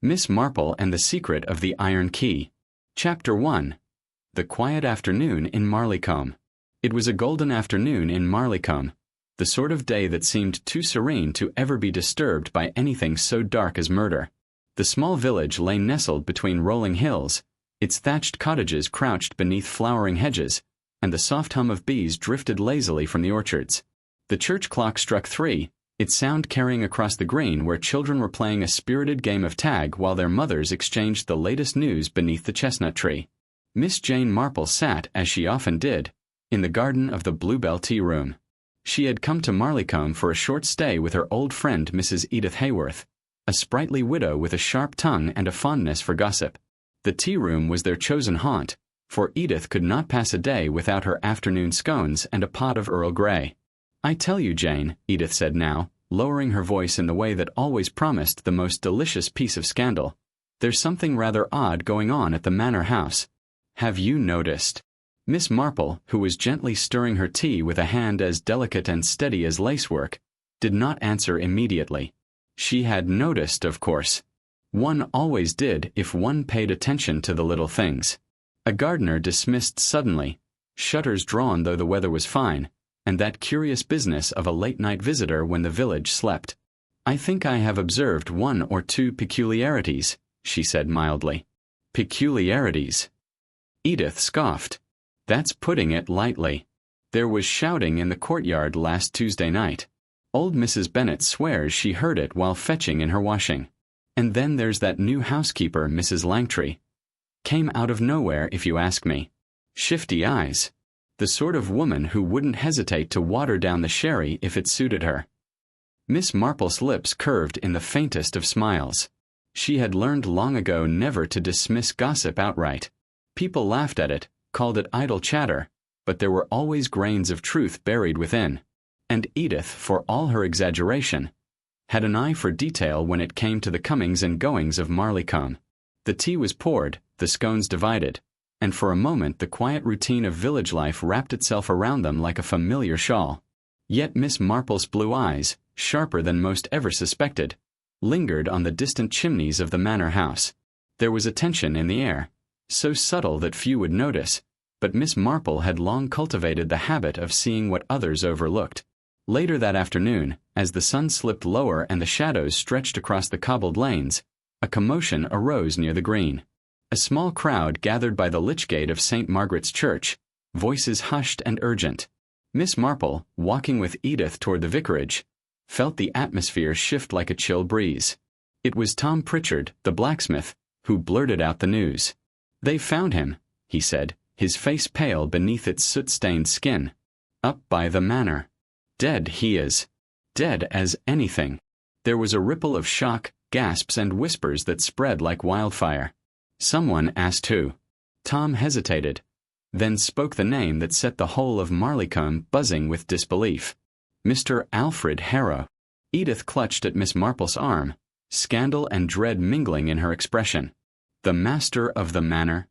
Miss Marple and the Secret of the Iron Key. Chapter 1. The Quiet Afternoon in Marleycombe. It was a golden afternoon in Marleycombe, the sort of day that seemed too serene to ever be disturbed by anything so dark as murder. The small village lay nestled between rolling hills, its thatched cottages crouched beneath flowering hedges, and the soft hum of bees drifted lazily from the orchards. The church clock struck 3, its sound carrying across the green where children were playing a spirited game of tag while their mothers exchanged the latest news beneath the chestnut tree. Miss Jane Marple sat, as she often did, in the garden of the Bluebell Tea Room. She had come to Marleycombe for a short stay with her old friend Mrs. Edith Hayworth, a sprightly widow with a sharp tongue and a fondness for gossip. The tea room was their chosen haunt, for Edith could not pass a day without her afternoon scones and a pot of Earl Grey. "I tell you, Jane," Edith said now, lowering her voice in the way that always promised the most delicious piece of scandal, "there's something rather odd going on at the manor house. Have you noticed?" Miss Marple, who was gently stirring her tea with a hand as delicate and steady as lacework, did not answer immediately. She had noticed, of course. One always did if one paid attention to the little things. A gardener dismissed suddenly, shutters drawn though the weather was fine, and that curious business of a late-night visitor when the village slept. "I think I have observed 1 or 2 peculiarities," she said mildly. "Peculiarities?" Edith scoffed. "That's putting it lightly. There was shouting in the courtyard last Tuesday night. Old Mrs. Bennet swears she heard it while fetching in her washing. And then there's that new housekeeper, Mrs. Langtry. Came out of nowhere, if you ask me. Shifty eyes. The sort of woman who wouldn't hesitate to water down the sherry if it suited her." Miss Marple's lips curved in the faintest of smiles. She had learned long ago never to dismiss gossip outright. People laughed at it, called it idle chatter, but there were always grains of truth buried within. And Edith, for all her exaggeration, had an eye for detail when it came to the comings and goings of Marleycombe. The tea was poured, the scones divided, and for a moment the quiet routine of village life wrapped itself around them like a familiar shawl. Yet Miss Marple's blue eyes, sharper than most ever suspected, lingered on the distant chimneys of the manor house. There was a tension in the air, so subtle that few would notice, but Miss Marple had long cultivated the habit of seeing what others overlooked. Later that afternoon, as the sun slipped lower and the shadows stretched across the cobbled lanes, a commotion arose near the green. A small crowd gathered by the lich gate of St. Margaret's Church, voices hushed and urgent. Miss Marple, walking with Edith toward the vicarage, felt the atmosphere shift like a chill breeze. It was Tom Pritchard, the blacksmith, who blurted out the news. "They've found him," he said, his face pale beneath its soot-stained skin. "Up by the manor. Dead he is. Dead as anything." There was a ripple of shock, gasps and whispers that spread like wildfire. Someone asked who. Tom hesitated, then spoke the name that set the whole of Marleycombe buzzing with disbelief. "Mr. Alfred Harrow." Edith clutched at Miss Marple's arm, scandal and dread mingling in her expression. "The master of the manor?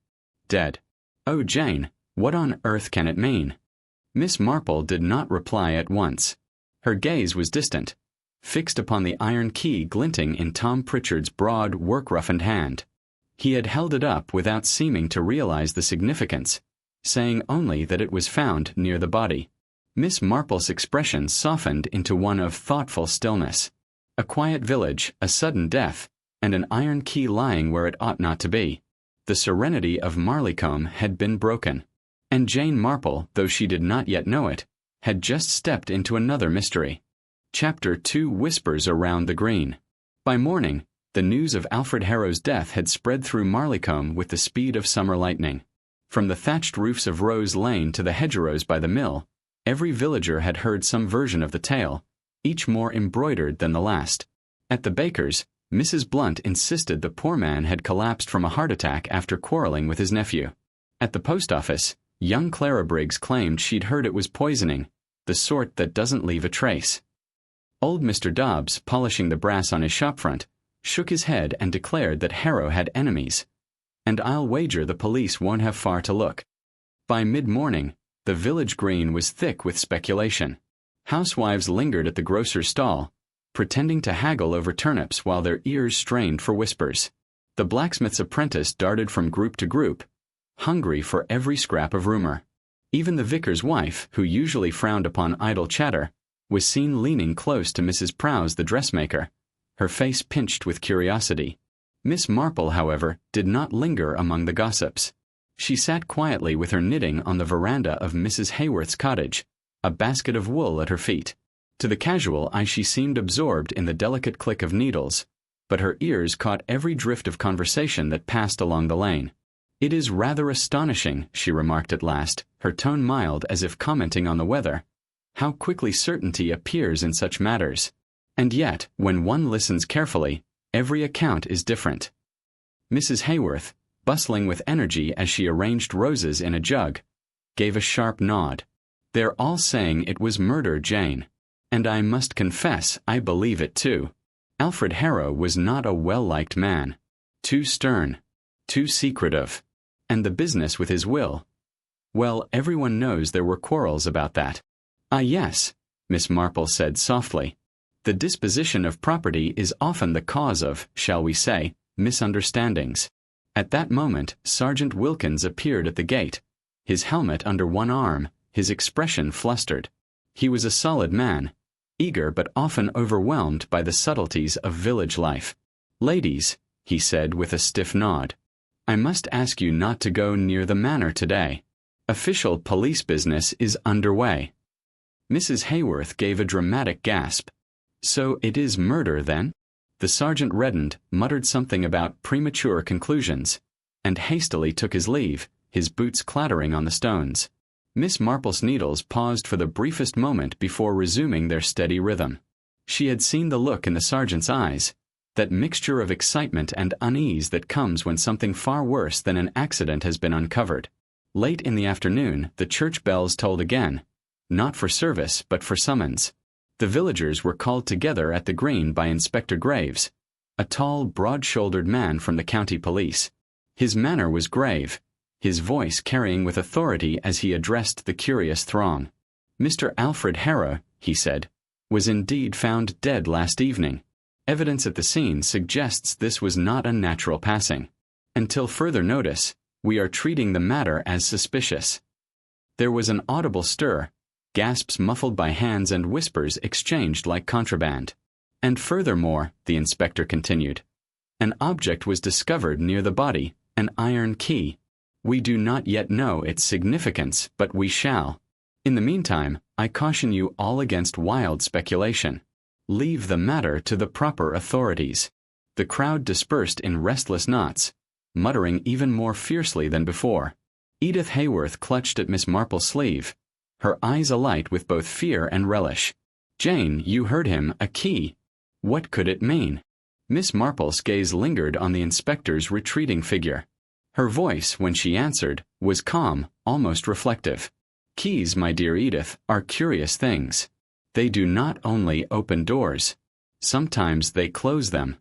Dead. Oh, Jane, what on earth can it mean?" Miss Marple did not reply at once. Her gaze was distant, fixed upon the iron key glinting in Tom Pritchard's broad, work-roughened hand. He had held it up without seeming to realize the significance, saying only that it was found near the body. Miss Marple's expression softened into one of thoughtful stillness. A quiet village, a sudden death, and an iron key lying where it ought not to be. The serenity of Marleycombe had been broken, and Jane Marple, though she did not yet know it, had just stepped into another mystery. Chapter 2 whispers around the green. By morning, the news of Alfred Harrow's death had spread through Marleycombe with the speed of summer lightning. From the thatched roofs of Rose Lane to the hedgerows by the mill, every villager had heard some version of the tale, each more embroidered than the last. At the baker's, Mrs. Blunt insisted the poor man had collapsed from a heart attack after quarreling with his nephew. At the post office, young Clara Briggs claimed she'd heard it was poisoning, the sort that doesn't leave a trace. Old Mr. Dobbs, polishing the brass on his shop front, shook his head and declared that Harrow had enemies. And I'll wager the police won't have far to look. By mid-morning, the village green was thick with speculation. Housewives lingered at the grocer's stall, pretending to haggle over turnips while their ears strained for whispers. The blacksmith's apprentice darted from group to group, hungry for every scrap of rumor. Even the vicar's wife, who usually frowned upon idle chatter, was seen leaning close to Mrs. Prowse the dressmaker, her face pinched with curiosity. Miss Marple, however, did not linger among the gossips. She sat quietly with her knitting on the veranda of Mrs. Hayworth's cottage, a basket of wool at her feet. To the casual eye she seemed absorbed in the delicate click of needles, but her ears caught every drift of conversation that passed along the lane. "It is rather astonishing," she remarked at last, her tone mild as if commenting on the weather, "how quickly certainty appears in such matters. And yet, when one listens carefully, every account is different." Mrs. Hayworth, bustling with energy as she arranged roses in a jug, gave a sharp nod. "They're all saying it was murder, Jane. And I must confess I believe it too. Alfred Harrow was not a well-liked man. Too stern, too secretive. And the business with his will. Well, everyone knows there were quarrels about that." "Ah, yes," Miss Marple said softly. "The disposition of property is often the cause of, shall we say, misunderstandings." At that moment, Sergeant Wilkins appeared at the gate, his helmet under one arm, his expression flustered. He was a solid man, eager but often overwhelmed by the subtleties of village life. "Ladies," he said with a stiff nod, "I must ask you not to go near the manor today. Official police business is underway." Mrs. Hayworth gave a dramatic gasp. "So it is murder, then?" The sergeant reddened, muttered something about premature conclusions, and hastily took his leave, his boots clattering on the stones. Miss Marple's needles paused for the briefest moment before resuming their steady rhythm. She had seen the look in the sergeant's eyes, that mixture of excitement and unease that comes when something far worse than an accident has been uncovered. Late in the afternoon, the church bells tolled again, not for service but for summons. The villagers were called together at the green by Inspector Graves, a tall, broad-shouldered man from the county police. His manner was grave, his voice carrying with authority as he addressed the curious throng. "Mr. Alfred Harrow," he said, "was indeed found dead last evening. Evidence at the scene suggests this was not a natural passing. Until further notice, we are treating the matter as suspicious." There was an audible stir, gasps muffled by hands and whispers exchanged like contraband. "And furthermore," the inspector continued, "an object was discovered near the body, an iron key. We do not yet know its significance, but we shall. In the meantime, I caution you all against wild speculation. Leave the matter to the proper authorities." The crowd dispersed in restless knots, muttering even more fiercely than before. Edith Hayworth clutched at Miss Marple's sleeve, her eyes alight with both fear and relish. "Jane, you heard him, a key. What could it mean?" Miss Marple's gaze lingered on the inspector's retreating figure. Her voice, when she answered, was calm, almost reflective. "Keys, my dear Edith, are curious things. They do not only open doors. Sometimes they close them.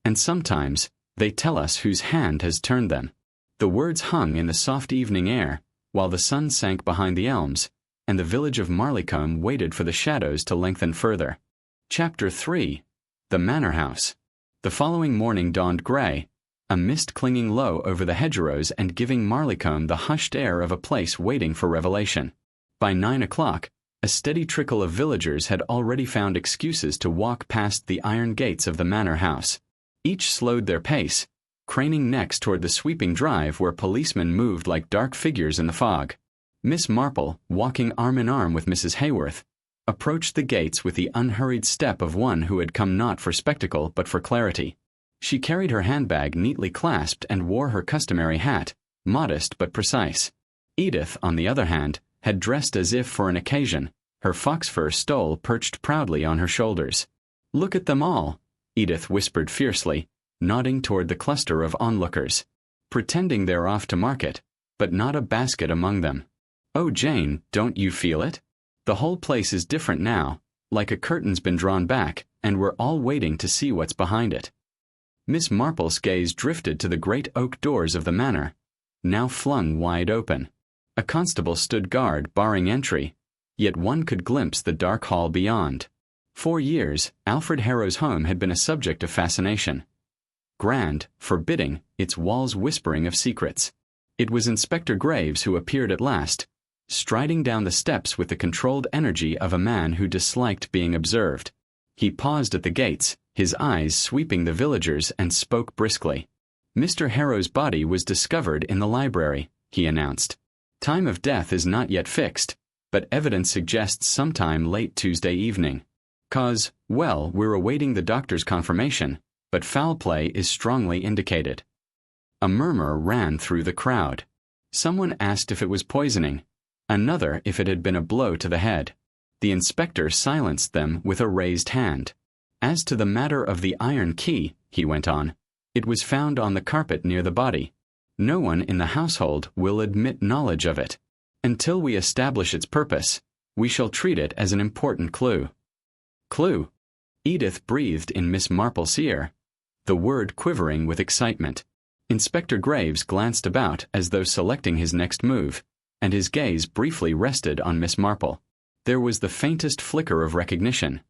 And sometimes they tell us whose hand has turned them." The words hung in the soft evening air, while the sun sank behind the elms, and the village of Marleycombe waited for the shadows to lengthen further. Chapter 3. The Manor House. The following morning dawned grey, a mist clinging low over the hedgerows and giving Marleycombe the hushed air of a place waiting for revelation. By 9 o'clock, a steady trickle of villagers had already found excuses to walk past the iron gates of the manor house. Each slowed their pace, craning necks toward the sweeping drive where policemen moved like dark figures in the fog. Miss Marple, walking arm in arm with Mrs. Hayworth, approached the gates with the unhurried step of one who had come not for spectacle but for clarity. She carried her handbag neatly clasped and wore her customary hat, modest but precise. Edith, on the other hand, had dressed as if for an occasion, her fox-fur stole perched proudly on her shoulders. "Look at them all," Edith whispered fiercely, nodding toward the cluster of onlookers. "Pretending they're off to market, but not a basket among them. Oh, Jane, don't you feel it? The whole place is different now, like a curtain's been drawn back, and we're all waiting to see what's behind it." Miss Marple's gaze drifted to the great oak doors of the manor, now flung wide open. A constable stood guard, barring entry, yet one could glimpse the dark hall beyond. For years, Alfred Harrow's home had been a subject of fascination. grand, forbidding, its walls whispering of secrets. It was Inspector Graves who appeared at last, striding down the steps with the controlled energy of a man who disliked being observed. He paused at the gates, his eyes sweeping the villagers, and spoke briskly. "Mr. Harrow's body was discovered in the library," he announced. "Time of death is not yet fixed, but evidence suggests sometime late Tuesday evening. Well, we're awaiting the doctor's confirmation, but foul play is strongly indicated." A murmur ran through the crowd. Someone asked if it was poisoning, another if it had been a blow to the head. The inspector silenced them with a raised hand. "As to the matter of the iron key," he went on, "it was found on the carpet near the body. No one in the household will admit knowledge of it. Until we establish its purpose, we shall treat it as an important clue." "Clue?" Edith breathed in Miss Marple's ear, the word quivering with excitement. Inspector Graves glanced about as though selecting his next move, and his gaze briefly rested on Miss Marple. There was the faintest flicker of recognition.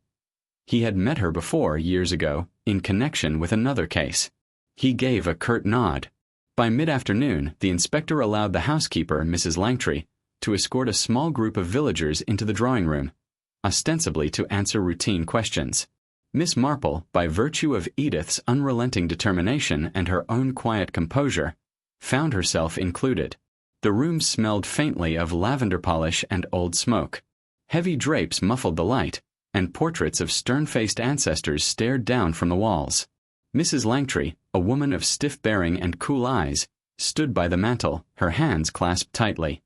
He had met her before, years ago, in connection with another case. He gave a curt nod. By mid-afternoon, the inspector allowed the housekeeper, Mrs. Langtry, to escort a small group of villagers into the drawing-room, ostensibly to answer routine questions. Miss Marple, by virtue of Edith's unrelenting determination and her own quiet composure, found herself included. The room smelled faintly of lavender polish and old smoke. Heavy drapes muffled the light, and portraits of stern-faced ancestors stared down from the walls. Mrs. Langtry, a woman of stiff bearing and cool eyes, stood by the mantel, her hands clasped tightly.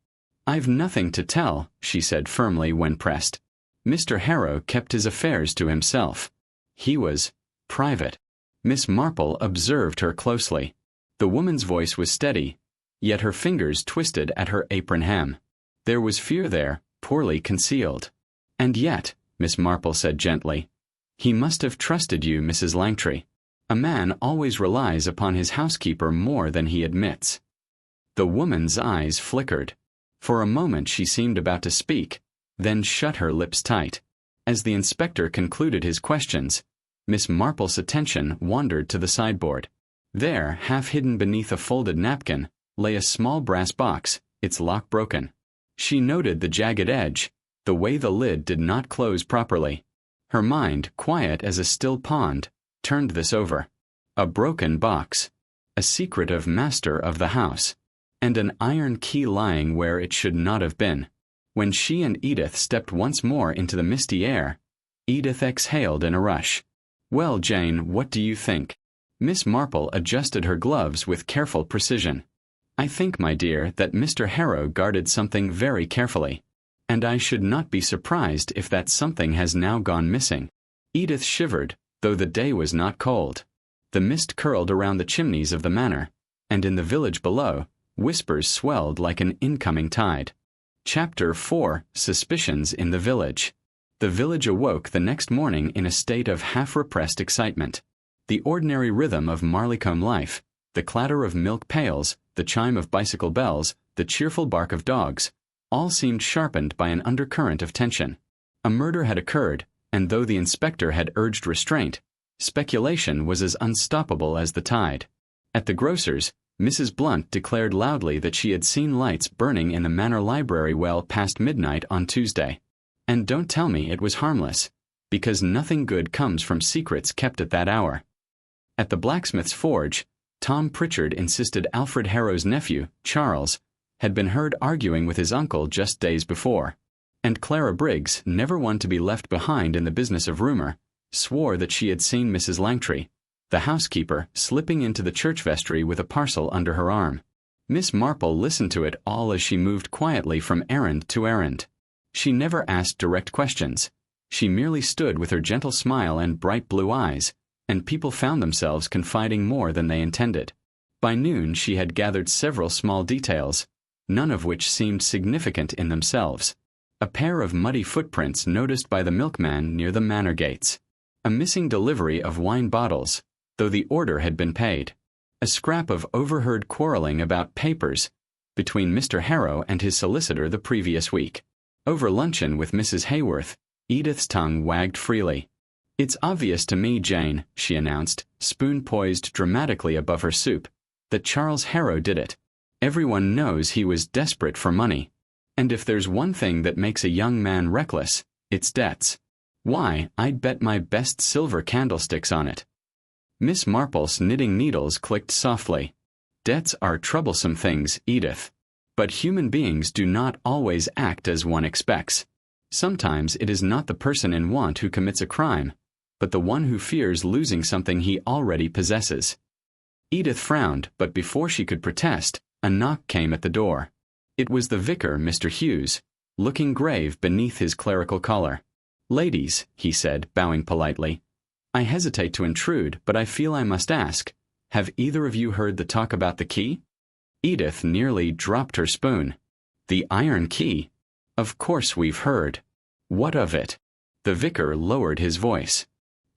"I've nothing to tell," she said firmly when pressed. "Mr. Harrow kept his affairs to himself. He was private." Miss Marple observed her closely. The woman's voice was steady, yet her fingers twisted at her apron hem. There was fear there, poorly concealed. "And yet," Miss Marple said gently, "he must have trusted you, Mrs. Langtry. A man always relies upon his housekeeper more than he admits." The woman's eyes flickered. For a moment she seemed about to speak, then shut her lips tight. As the inspector concluded his questions, Miss Marple's attention wandered to the sideboard. There, half hidden beneath a folded napkin, lay a small brass box, its lock broken. She noted the jagged edge, the way the lid did not close properly. Her mind, quiet as a still pond, turned this over. A broken box, a secret of master of the house, and an iron key lying where it should not have been. When she and Edith stepped once more into the misty air, Edith exhaled in a rush. "Well, Jane, what do you think?" Miss Marple adjusted her gloves with careful precision. "I think, my dear, that Mr. Harrow guarded something very carefully, and I should not be surprised if that something has now gone missing." Edith shivered, though the day was not cold. The mist curled around the chimneys of the manor, and in the village below, whispers swelled like an incoming tide. Chapter 4: Suspicions in the Village. The village awoke the next morning in a state of half-repressed excitement. The ordinary rhythm of Marleycombe life, the clatter of milk pails, the chime of bicycle bells, the cheerful bark of dogs, all seemed sharpened by an undercurrent of tension. A murder had occurred, and though the inspector had urged restraint, speculation was as unstoppable as the tide. At the grocer's, Mrs. Blunt declared loudly that she had seen lights burning in the manor library well past midnight on Tuesday. And don't tell me it was harmless, because nothing good comes from secrets kept at that hour. At the blacksmith's forge, Tom Pritchard insisted Alfred Harrow's nephew, Charles, had been heard arguing with his uncle just days before, and Clara Briggs, never one to be left behind in the business of rumor, swore that she had seen Mrs. Langtry, the housekeeper, slipping into the church vestry with a parcel under her arm. Miss Marple listened to it all as she moved quietly from errand to errand. She never asked direct questions. She merely stood with her gentle smile and bright blue eyes, and people found themselves confiding more than they intended. By noon she had gathered several small details, none of which seemed significant in themselves. A pair of muddy footprints noticed by the milkman near the manor gates. A missing delivery of wine bottles, though the order had been paid. A scrap of overheard quarreling about papers between Mr. Harrow and his solicitor the previous week. Over luncheon with Mrs. Hayworth, Edith's tongue wagged freely. "It's obvious to me, Jane," she announced, spoon poised dramatically above her soup, "that Charles Harrow did it. Everyone knows he was desperate for money. And if there's one thing that makes a young man reckless, it's debts. Why, I'd bet my best silver candlesticks on it." Miss Marple's knitting needles clicked softly. "Debts are troublesome things, Edith. But human beings do not always act as one expects. Sometimes it is not the person in want who commits a crime, but the one who fears losing something he already possesses." Edith frowned, but before she could protest, a knock came at the door. It was the vicar, Mr. Hughes, looking grave beneath his clerical collar. "Ladies," he said, bowing politely, "I hesitate to intrude, but I feel I must ask, have either of you heard the talk about the key?" Edith nearly dropped her spoon. "The iron key? Of course we've heard. What of it?" The vicar lowered his voice.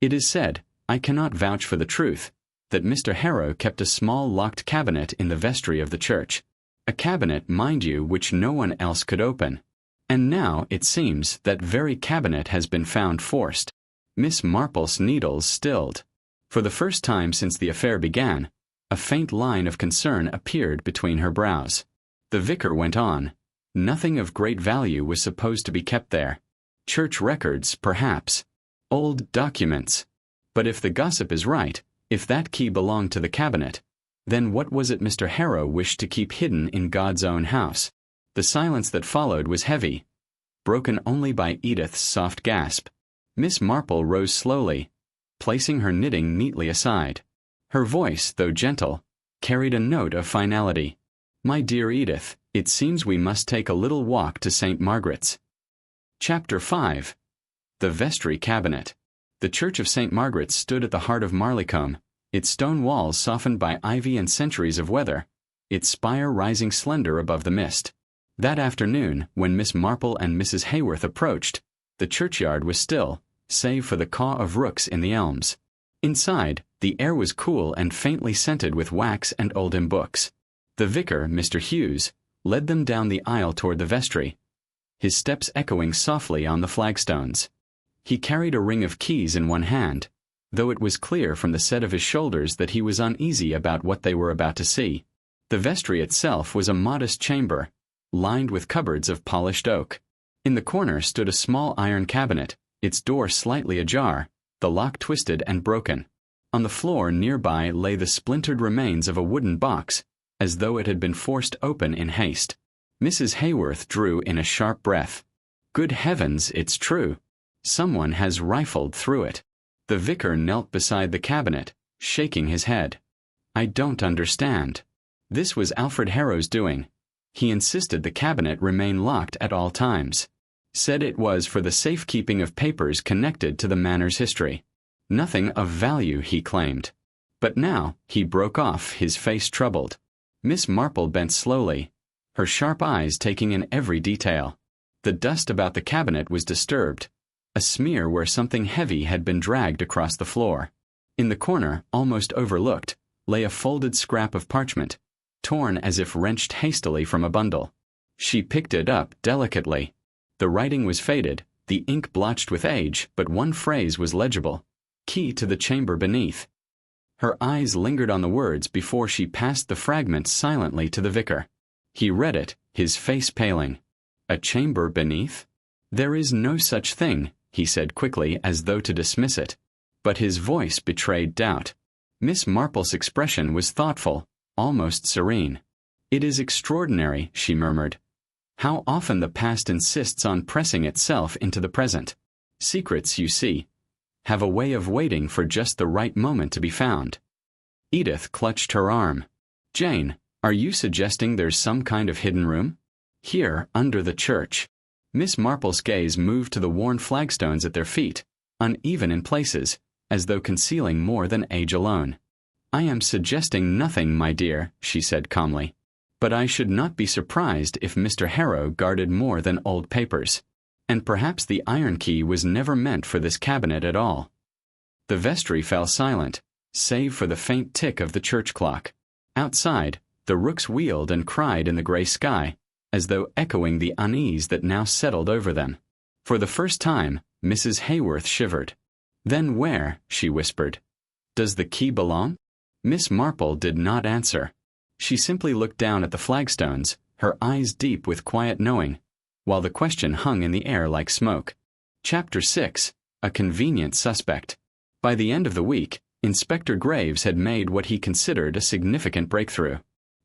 "It is said, I cannot vouch for the truth, that Mr. Harrow kept a small locked cabinet in the vestry of the church. A cabinet, mind you, which no one else could open. And now, it seems, that very cabinet has been found forced." Miss Marple's needles stilled. For the first time since the affair began, a faint line of concern appeared between her brows. The vicar went on. Nothing of great value was supposed to be kept there. Church records, perhaps. Old documents. But if the gossip is right, if that key belonged to the cabinet, then what was it Mr. Harrow wished to keep hidden in God's own house? The silence that followed was heavy, broken only by Edith's soft gasp. Miss Marple rose slowly, placing her knitting neatly aside. Her voice, though gentle, carried a note of finality. "My dear Edith, it seems we must take a little walk to St. Margaret's." Chapter 5. The Vestry Cabinet. The Church of St. Margaret's stood at the heart of Marleycombe, its stone walls softened by ivy and centuries of weather, its spire rising slender above the mist. That afternoon, when Miss Marple and Mrs. Haworth approached, the churchyard was still, save for the caw of rooks in the elms. Inside, the air was cool and faintly scented with wax and oldham books. The vicar, Mr. Hughes, led them down the aisle toward the vestry, his steps echoing softly on the flagstones. He carried a ring of keys in one hand, though it was clear from the set of his shoulders that he was uneasy about what they were about to see. The vestry itself was a modest chamber, lined with cupboards of polished oak. In the corner stood a small iron cabinet, its door slightly ajar, the lock twisted and broken. On the floor nearby lay the splintered remains of a wooden box, as though it had been forced open in haste. Mrs. Haworth drew in a sharp breath. "Good heavens, it's true. Someone has rifled through it." The vicar knelt beside the cabinet, shaking his head. "I don't understand. This was Alfred Harrow's doing. He insisted the cabinet remain locked at all times. Said it was for the safekeeping of papers connected to the manor's history. Nothing of value, he claimed. But now," he broke off, his face troubled. Miss Marple bent slowly, her sharp eyes taking in every detail. The dust about the cabinet was disturbed, a smear where something heavy had been dragged across the floor. In the corner, almost overlooked, lay a folded scrap of parchment, torn as if wrenched hastily from a bundle. She picked it up delicately. The writing was faded, the ink blotched with age, but one phrase was legible: "Key to the chamber beneath." Her eyes lingered on the words before she passed the fragment silently to the vicar. He read it, his face paling. "A chamber beneath? There is no such thing," he said quickly as though to dismiss it. But his voice betrayed doubt. Miss Marple's expression was thoughtful, almost serene. "It is extraordinary," she murmured, "how often the past insists on pressing itself into the present. Secrets, you see, have a way of waiting for just the right moment to be found." Edith clutched her arm. "Jane, are you suggesting there's some kind of hidden room? Here, under the church?" Miss Marple's gaze moved to the worn flagstones at their feet, uneven in places, as though concealing more than age alone. "I am suggesting nothing, my dear," she said calmly. "But I should not be surprised if Mr. Harrow guarded more than old papers. And perhaps the iron key was never meant for this cabinet at all." The vestry fell silent, save for the faint tick of the church clock. Outside, the rooks wheeled and cried in the gray sky, as though echoing the unease that now settled over them. For the first time, Mrs. Haworth shivered. "Then where," she whispered, "does the key belong?" Miss Marple did not answer. She simply looked down at the flagstones, her eyes deep with quiet knowing, while the question hung in the air like smoke. Chapter 6. A Convenient Suspect. By the end of the week, Inspector Graves had made what he considered a significant breakthrough.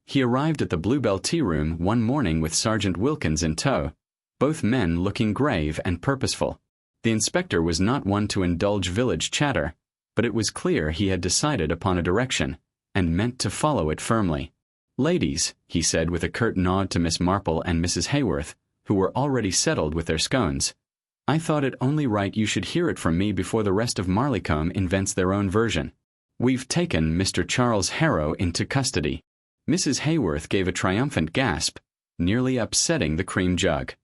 He arrived at the Bluebell Tea Room one morning with Sergeant Wilkins in tow, both men looking grave and purposeful. The inspector was not one to indulge village chatter, but it was clear he had decided upon a direction, and meant to follow it firmly. "Ladies," he said with a curt nod to Miss Marple and Mrs. Hayworth, who were already settled with their scones, "I thought it only right you should hear it from me before the rest of Marleycombe invents their own version. We've taken Mr. Charles Harrow into custody." Mrs. Hayworth gave a triumphant gasp, nearly upsetting the cream jug.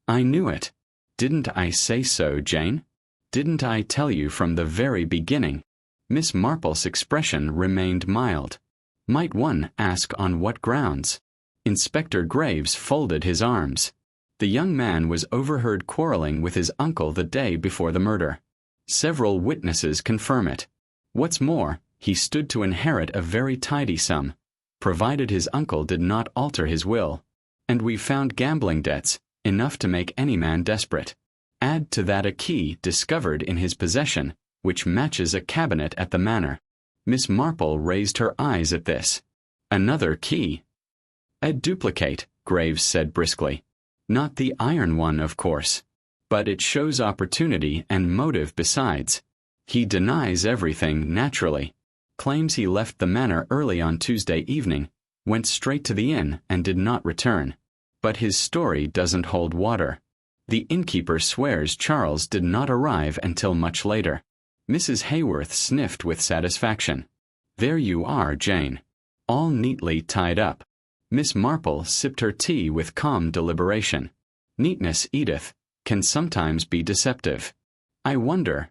"I knew it. Didn't I say so, Jane? Didn't I tell you from the very beginning?" Miss Marple's expression remained mild. Might one ask on what grounds? Inspector Graves folded his arms. The young man was overheard quarreling with his uncle the day before the murder. Several witnesses confirm it. What's more, he stood to inherit a very tidy sum, provided his uncle did not alter his will. And we've found gambling debts, enough to make any man desperate. Add to that a key discovered in his possession, which matches a cabinet at the manor. Miss Marple raised her eyes at this. "Another key?" "A duplicate," Graves said briskly. "Not the iron one, of course. But it shows opportunity and motive besides. He denies everything, naturally. Claims he left the manor early on Tuesday evening, went straight to the inn, and did not return. But his story doesn't hold water. The innkeeper swears Charles did not arrive until much later." Mrs. Hayworth sniffed with satisfaction. "There you are, Jane. All neatly tied up." Miss Marple sipped her tea with calm deliberation. "Neatness, Edith, can sometimes be deceptive. I wonder."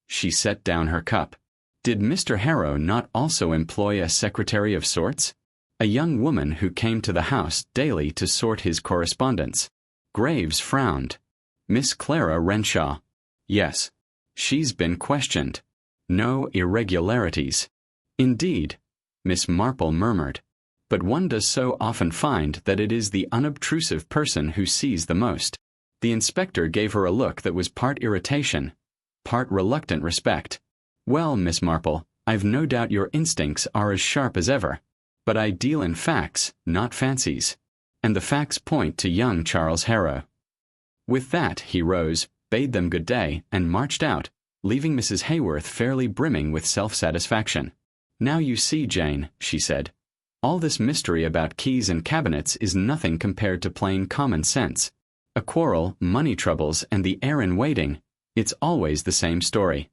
She set down her cup. "Did Mr. Harrow not also employ a secretary of sorts? A young woman who came to the house daily to sort his correspondence?" Graves frowned. "Miss Clara Renshaw." "Yes. She's been questioned. No irregularities." "Indeed," Miss Marple murmured. "But one does so often find that it is the unobtrusive person who sees the most." The inspector gave her a look that was part irritation, part reluctant respect. "Well, Miss Marple, I've no doubt your instincts are as sharp as ever. But I deal in facts, not fancies. And the facts point to young Charles Harrow." With that, he rose, bade them good day, and marched out, leaving Mrs. Hayworth fairly brimming with self-satisfaction. "Now you see, Jane," she said, "all this mystery about keys and cabinets is nothing compared to plain common sense. A quarrel, money troubles, and the heir in waiting, it's always the same story."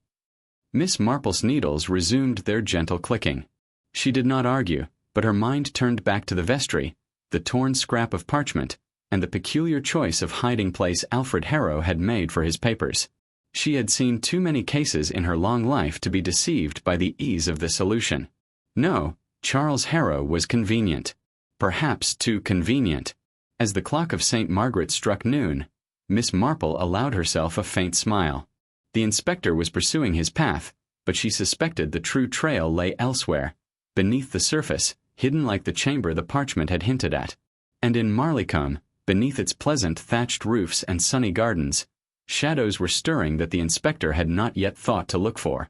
Miss Marple's needles resumed their gentle clicking. She did not argue, but her mind turned back to the vestry, the torn scrap of parchment, and the peculiar choice of hiding place Alfred Harrow had made for his papers. She had seen too many cases in her long life to be deceived by the ease of the solution. No, Charles Harrow was convenient. Perhaps too convenient. As the clock of St. Margaret struck noon, Miss Marple allowed herself a faint smile. The inspector was pursuing his path, but she suspected the true trail lay elsewhere, beneath the surface, hidden like the chamber the parchment had hinted at. And in Marleycombe, beneath its pleasant thatched roofs and sunny gardens, shadows were stirring that the inspector had not yet thought to look for.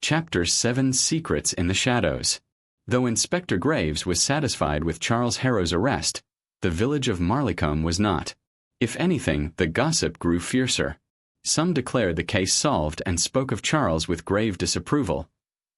Chapter 7: Secrets in the Shadows. Though Inspector Graves was satisfied with Charles Harrow's arrest, the village of Marleycombe was not. If anything, the gossip grew fiercer. Some declared the case solved and spoke of Charles with grave disapproval.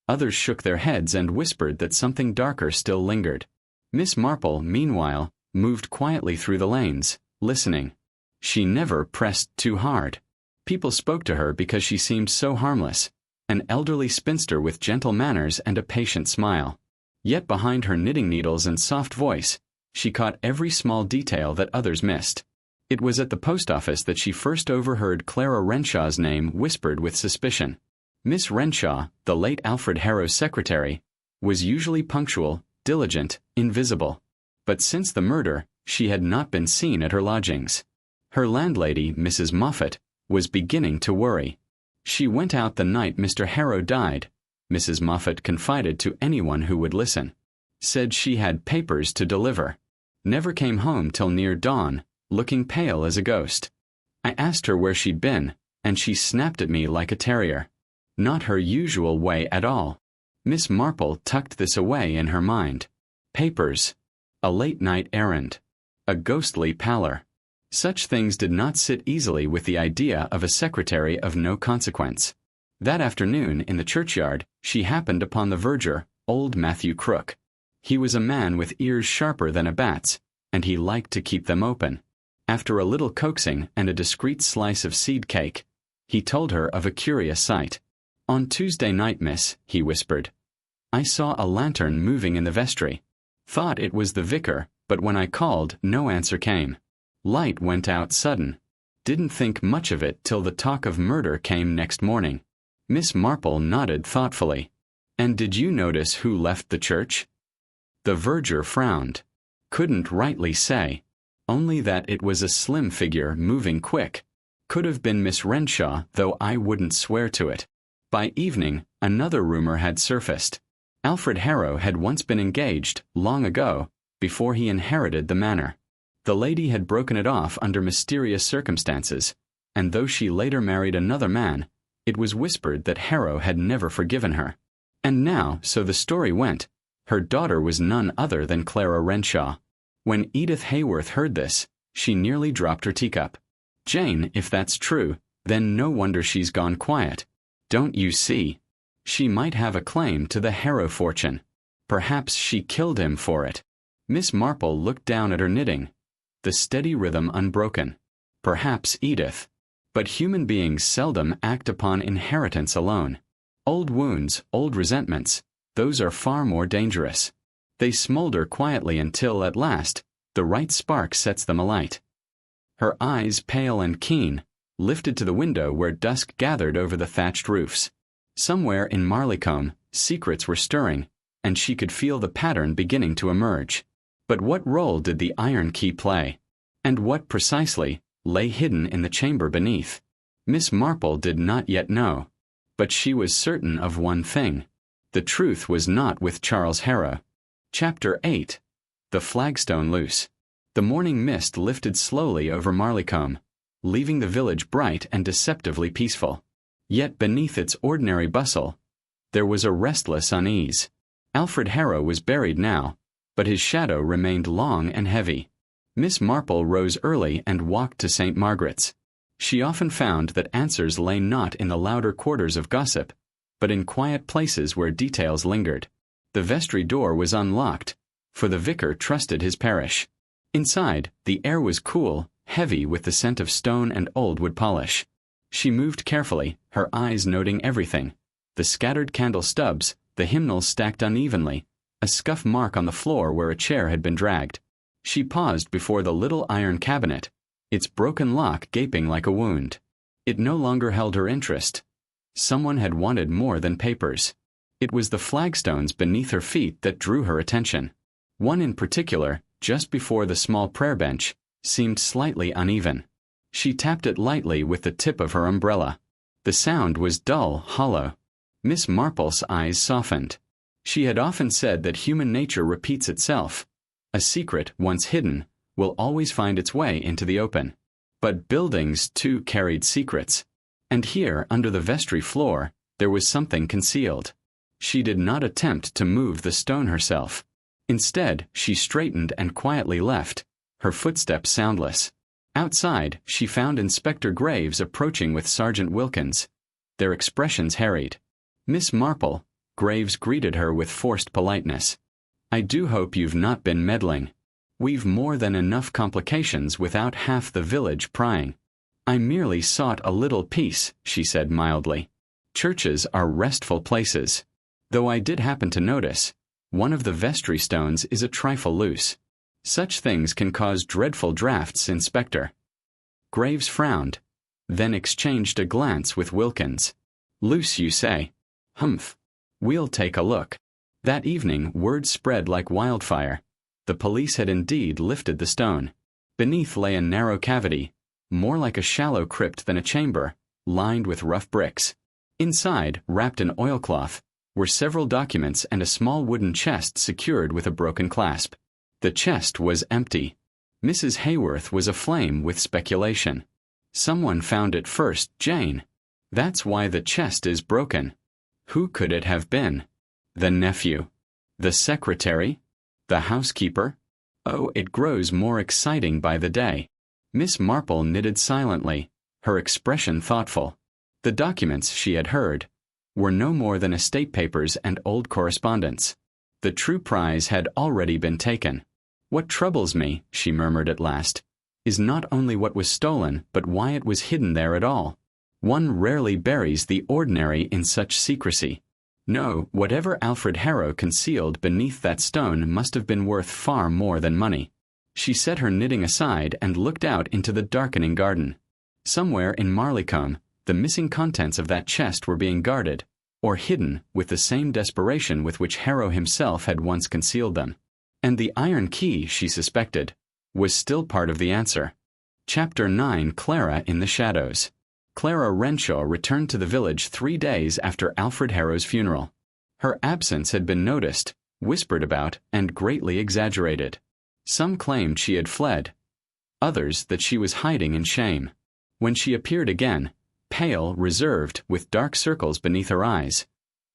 Others shook their heads and whispered that something darker still lingered. Miss Marple, meanwhile, moved quietly through the lanes, listening. She never pressed too hard. People spoke to her because she seemed so harmless, an elderly spinster with gentle manners and a patient smile. Yet behind her knitting needles and soft voice, she caught every small detail that others missed. It was at the post office that she first overheard Clara Renshaw's name whispered with suspicion. Miss Renshaw, the late Alfred Harrow's secretary, was usually punctual, diligent, invisible. But since the murder, she had not been seen at her lodgings. Her landlady, Mrs. Moffat, was beginning to worry. She went out the night Mr. Harrow died, Mrs. Moffat confided to anyone who would listen. Said she had papers to deliver. Never came home till near dawn, looking pale as a ghost. I asked her where she'd been, and she snapped at me like a terrier. Not her usual way at all. Miss Marple tucked this away in her mind. Papers. A late-night errand. A ghostly pallor. Such things did not sit easily with the idea of a secretary of no consequence. That afternoon, in the churchyard, she happened upon the verger, old Matthew Crook. He was a man with ears sharper than a bat's, and he liked to keep them open. After a little coaxing and a discreet slice of seed cake, he told her of a curious sight. "On Tuesday night, miss," he whispered, "I saw a lantern moving in the vestry. Thought it was the vicar, but when I called, no answer came. Light went out sudden. Didn't think much of it till the talk of murder came next morning." Miss Marple nodded thoughtfully. "And did you notice who left the church?" The verger frowned. "Couldn't rightly say. Only that it was a slim figure moving quick. Could have been Miss Renshaw, though I wouldn't swear to it." By evening, another rumor had surfaced. Alfred Harrow had once been engaged, long ago, before he inherited the manor. The lady had broken it off under mysterious circumstances, and though she later married another man, it was whispered that Harrow had never forgiven her. And now, so the story went, her daughter was none other than Clara Renshaw. When Edith Hayworth heard this, she nearly dropped her teacup. "Jane, if that's true, then no wonder she's gone quiet. Don't you see? She might have a claim to the Harrow fortune. Perhaps she killed him for it." Miss Marple looked down at her knitting, the steady rhythm unbroken. Perhaps Edith. But human beings seldom act upon inheritance alone. Old wounds, old resentments, those are far more dangerous. They smolder quietly until, at last, the right spark sets them alight. Her eyes, pale and keen, lifted to the window where dusk gathered over the thatched roofs. Somewhere in Marleycombe, secrets were stirring, and she could feel the pattern beginning to emerge. But what role did the iron key play? And what, precisely, lay hidden in the chamber beneath? Miss Marple did not yet know. But she was certain of one thing. The truth was not with Charles Harrow. Chapter 8. The Flagstone Loose. The morning mist lifted slowly over Marleycombe, leaving the village bright and deceptively peaceful. Yet beneath its ordinary bustle, there was a restless unease. Alfred Harrow was buried now, but his shadow remained long and heavy. Miss Marple rose early and walked to St. Margaret's. She often found that answers lay not in the louder quarters of gossip, but in quiet places where details lingered. The vestry door was unlocked, for the vicar trusted his parish. Inside, the air was cool, heavy with the scent of stone and old wood polish. She moved carefully, her eyes noting everything: the scattered candle stubs, the hymnals stacked unevenly, a scuff mark on the floor where a chair had been dragged. She paused before the little iron cabinet, its broken lock gaping like a wound. It no longer held her interest. Someone had wanted more than papers. It was the flagstones beneath her feet that drew her attention. One in particular, just before the small prayer bench, seemed slightly uneven. She tapped it lightly with the tip of her umbrella. The sound was dull, hollow. Miss Marple's eyes softened. She had often said that human nature repeats itself. A secret, once hidden, will always find its way into the open. But buildings, too, carried secrets. And here, under the vestry floor, there was something concealed. She did not attempt to move the stone herself. Instead, she straightened and quietly left, her footsteps soundless. Outside, she found Inspector Graves approaching with Sergeant Wilkins. Their expressions harried. "Miss Marple," Graves greeted her with forced politeness. "I do hope you've not been meddling. We've more than enough complications without half the village prying." "I merely sought a little peace," she said mildly. "Churches are restful places. Though I did happen to notice, one of the vestry stones is a trifle loose. Such things can cause dreadful draughts, Inspector." Graves frowned, then exchanged a glance with Wilkins. "Loose, you say? Humph. We'll take a look." That evening, word spread like wildfire. The police had indeed lifted the stone. Beneath lay a narrow cavity, more like a shallow crypt than a chamber, lined with rough bricks. Inside, wrapped in oilcloth, were several documents and a small wooden chest secured with a broken clasp. The chest was empty. Mrs. Hayworth was aflame with speculation. Someone found it first, Jane. That's why the chest is broken. Who could it have been? The nephew? The secretary? The housekeeper? Oh, it grows more exciting by the day. Miss Marple knitted silently, her expression thoughtful. The documents, she had heard, were no more than estate papers and old correspondence. The true prize had already been taken. What troubles me, she murmured at last, is not only what was stolen, but why it was hidden there at all. One rarely buries the ordinary in such secrecy. No, whatever Alfred Harrow concealed beneath that stone must have been worth far more than money. She set her knitting aside and looked out into the darkening garden. Somewhere in Marleycombe, the missing contents of that chest were being guarded, or hidden with the same desperation with which Harrow himself had once concealed them. And the iron key, she suspected, was still part of the answer. Chapter 9. Clara in the Shadows. Clara Renshaw returned to the village 3 days after Alfred Harrow's funeral. Her absence had been noticed, whispered about, and greatly exaggerated. Some claimed she had fled, others that she was hiding in shame. When she appeared again, pale, reserved, with dark circles beneath her eyes,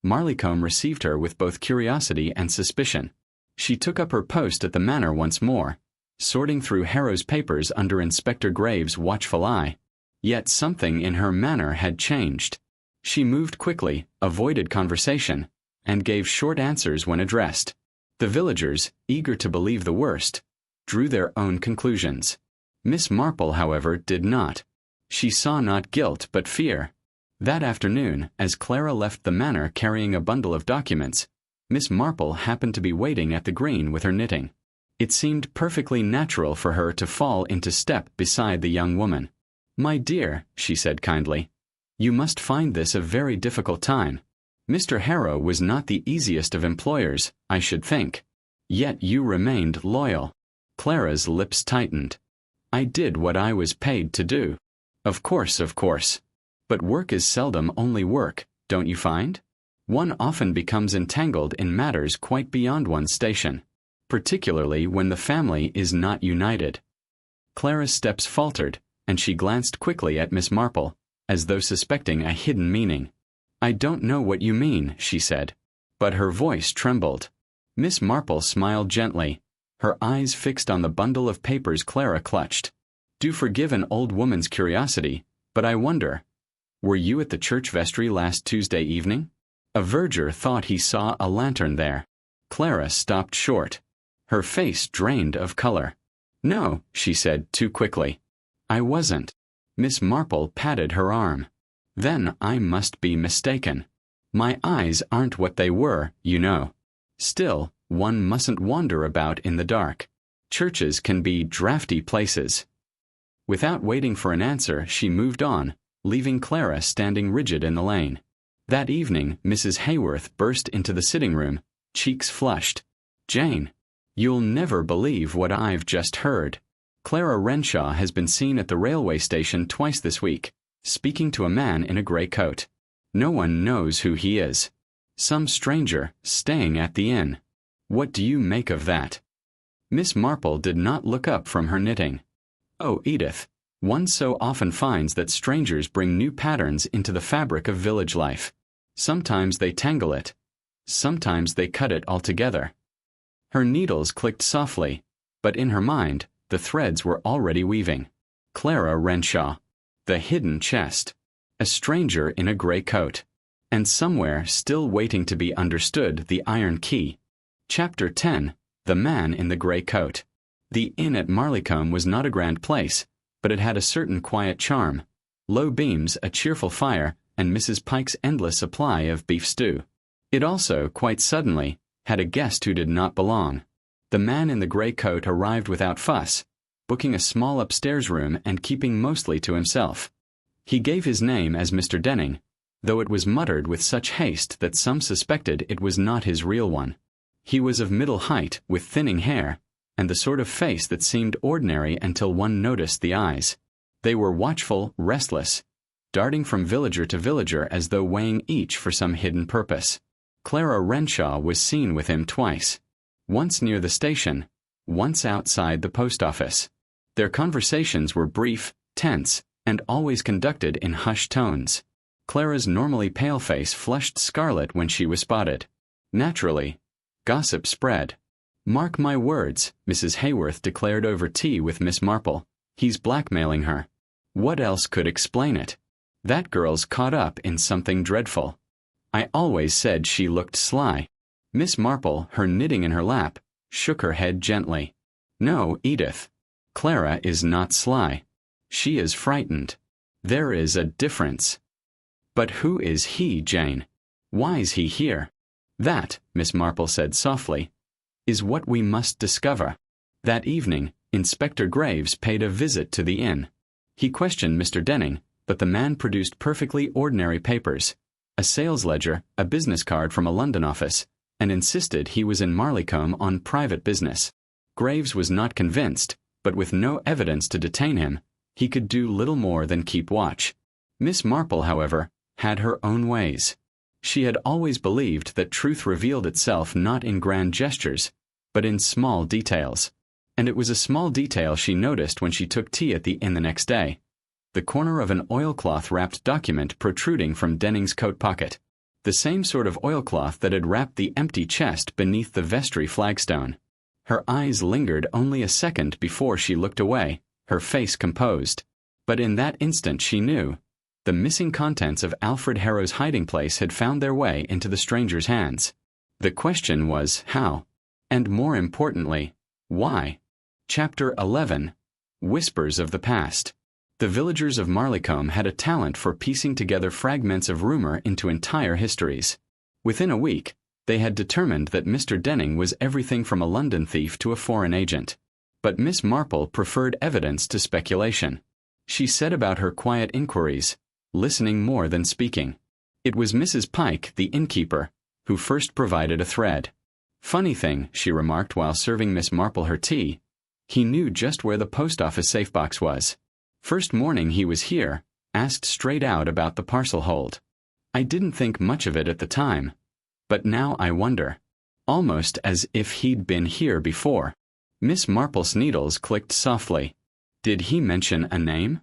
Marleycombe received her with both curiosity and suspicion. She took up her post at the manor once more, sorting through Harrow's papers under Inspector Graves' watchful eye. Yet something in her manner had changed. She moved quickly, avoided conversation, and gave short answers when addressed. The villagers, eager to believe the worst, drew their own conclusions. Miss Marple, however, did not. She saw not guilt but fear. That afternoon, as Clara left the manor carrying a bundle of documents, Miss Marple happened to be waiting at the green with her knitting. It seemed perfectly natural for her to fall into step beside the young woman. "My dear," she said kindly, "you must find this a very difficult time. Mr. Harrow was not the easiest of employers, I should think. Yet you remained loyal." Clara's lips tightened. "I did what I was paid to do." Of course. But work is seldom only work, don't you find? One often becomes entangled in matters quite beyond one's station, particularly when the family is not united." Clara's steps faltered, and she glanced quickly at Miss Marple, as though suspecting a hidden meaning. "I don't know what you mean," she said, but her voice trembled. Miss Marple smiled gently, her eyes fixed on the bundle of papers Clara clutched. "Do forgive an old woman's curiosity, but I wonder, were you at the church vestry last Tuesday evening? A verger thought he saw a lantern there." Clara stopped short, her face drained of color. "No," she said too quickly. "I wasn't." Miss Marple patted her arm. "Then I must be mistaken. My eyes aren't what they were, you know. Still, one mustn't wander about in the dark. Churches can be drafty places." Without waiting for an answer, she moved on, leaving Clara standing rigid in the lane. That evening, Mrs. Hayworth burst into the sitting room, cheeks flushed. "Jane, you'll never believe what I've just heard. Clara Renshaw has been seen at the railway station twice this week, speaking to a man in a grey coat. No one knows who he is. Some stranger, staying at the inn. What do you make of that?" Miss Marple did not look up from her knitting. "Oh, Edith, one so often finds that strangers bring new patterns into the fabric of village life. Sometimes they tangle it. Sometimes they cut it altogether." Her needles clicked softly, but in her mind, the threads were already weaving. Clara Renshaw. The hidden chest. A stranger in a grey coat. And somewhere, still waiting to be understood, the iron key. Chapter 10. The Man in the Grey Coat. The inn at Marleycombe was not a grand place, but it had a certain quiet charm. Low beams, a cheerful fire, and Mrs. Pike's endless supply of beef stew. It also, quite suddenly, had a guest who did not belong. The man in the grey coat arrived without fuss, booking a small upstairs room and keeping mostly to himself. He gave his name as Mr. Denning, though it was muttered with such haste that some suspected it was not his real one. He was of middle height, with thinning hair, and the sort of face that seemed ordinary until one noticed the eyes. They were watchful, restless, darting from villager to villager as though weighing each for some hidden purpose. Clara Renshaw was seen with him twice. Once near the station, once outside the post office. Their conversations were brief, tense, and always conducted in hushed tones. Clara's normally pale face flushed scarlet when she was spotted. Naturally, gossip spread. "Mark my words," Mrs. Hayworth declared over tea with Miss Marple. "He's blackmailing her. What else could explain it? That girl's caught up in something dreadful. I always said she looked sly." Miss Marple, her knitting in her lap, shook her head gently. "No, Edith. Clara is not sly. She is frightened. There is a difference." "But who is he, Jane? Why's he here?" "That," Miss Marple said softly, "is what we must discover." That evening, Inspector Graves paid a visit to the inn. He questioned Mr. Denning, but the man produced perfectly ordinary papers, a sales ledger, a business card from a London office, and insisted he was in Marleycombe on private business. Graves was not convinced, but with no evidence to detain him, he could do little more than keep watch. Miss Marple, however, had her own ways. She had always believed that truth revealed itself not in grand gestures, but in small details. And it was a small detail she noticed when she took tea at the inn the next day: the corner of an oilcloth-wrapped document protruding from Denning's coat pocket. The same sort of oilcloth that had wrapped the empty chest beneath the vestry flagstone. Her eyes lingered only a second before she looked away, her face composed. But in that instant she knew. The missing contents of Alfred Harrow's hiding place had found their way into the stranger's hands. The question was how? And more importantly, why? Chapter 11. Whispers of the Past. The villagers of Marleycombe had a talent for piecing together fragments of rumor into entire histories. Within a week, they had determined that Mr. Denning was everything from a London thief to a foreign agent. But Miss Marple preferred evidence to speculation. She set about her quiet inquiries, listening more than speaking. It was Mrs. Pike, the innkeeper, who first provided a thread. "Funny thing," she remarked while serving Miss Marple her tea, "he knew just where the post office safe box was. First morning he was here, asked straight out about the parcel hold. I didn't think much of it at the time, but now I wonder. Almost as if he'd been here before." Miss Marple's needles clicked softly. "Did he mention a name?"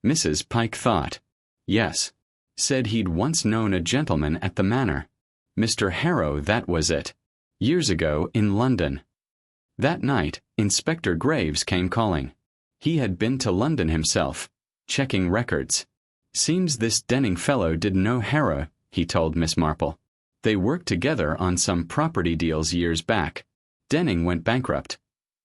Mrs. Pike thought. "Yes. Said he'd once known a gentleman at the manor. Mr. Harrow, that was it. Years ago, in London." That night, Inspector Graves came calling. He had been to London himself, checking records. "Seems this Denning fellow didn't know Harrow," he told Miss Marple. "They worked together on some property deals years back. Denning went bankrupt,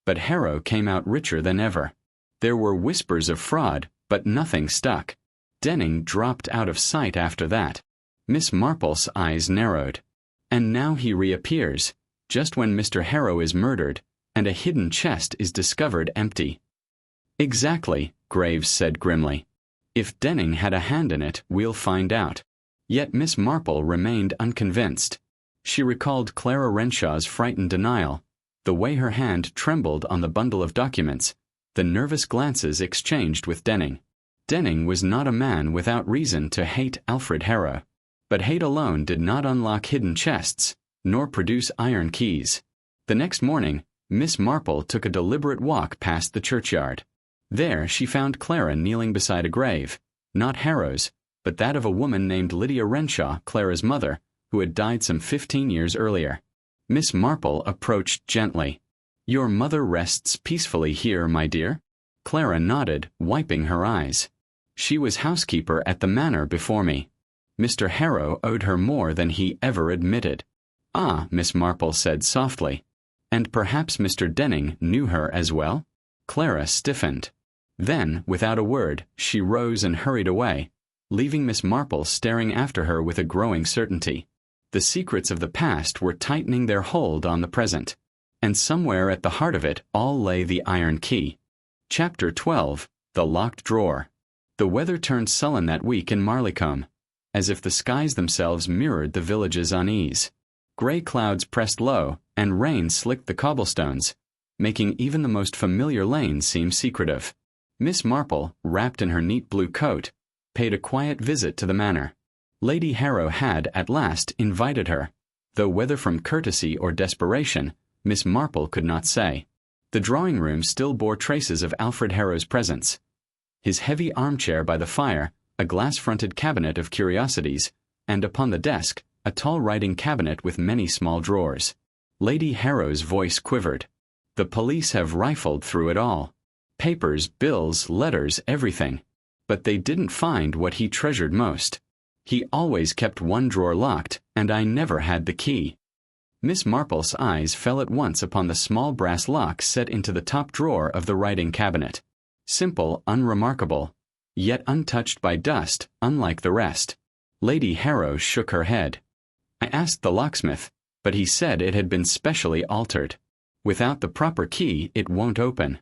but Harrow came out richer than ever. There were whispers of fraud, but nothing stuck. Denning dropped out of sight after that." Miss Marple's eyes narrowed. "And now he reappears, just when Mr. Harrow is murdered, and a hidden chest is discovered empty." "Exactly," Graves said grimly. "If Denning had a hand in it, we'll find out." Yet Miss Marple remained unconvinced. She recalled Clara Renshaw's frightened denial, the way her hand trembled on the bundle of documents, the nervous glances exchanged with Denning. Denning was not a man without reason to hate Alfred Harrow. But hate alone did not unlock hidden chests, nor produce iron keys. The next morning, Miss Marple took a deliberate walk past the churchyard. There she found Clara kneeling beside a grave, not Harrow's, but that of a woman named Lydia Renshaw, Clara's mother, who had died some 15 years earlier. Miss Marple approached gently. "Your mother rests peacefully here, my dear?" Clara nodded, wiping her eyes. "She was housekeeper at the manor before me. Mr. Harrow owed her more than he ever admitted." "Ah," Miss Marple said softly. "And perhaps Mr. Denning knew her as well?" Clara stiffened. Then, without a word, she rose and hurried away, leaving Miss Marple staring after her with a growing certainty. The secrets of the past were tightening their hold on the present, and somewhere at the heart of it all lay the iron key. Chapter 12. The Locked Drawer. The weather turned sullen that week in Marleycombe, as if the skies themselves mirrored the village's unease. Gray clouds pressed low, and rain slicked the cobblestones, making even the most familiar lanes seem secretive. Miss Marple, wrapped in her neat blue coat, paid a quiet visit to the manor. Lady Harrow had, at last, invited her, though whether from courtesy or desperation, Miss Marple could not say. The drawing-room still bore traces of Alfred Harrow's presence. His heavy armchair by the fire, a glass-fronted cabinet of curiosities, and upon the desk, a tall writing cabinet with many small drawers. Lady Harrow's voice quivered. The police have rifled through it all. Papers, bills, letters, everything. But they didn't find what he treasured most. He always kept one drawer locked, and I never had the key. Miss Marple's eyes fell at once upon the small brass lock set into the top drawer of the writing cabinet. Simple, unremarkable, yet untouched by dust, unlike the rest. Lady Harrow shook her head. I asked the locksmith, but he said it had been specially altered. Without the proper key, it won't open.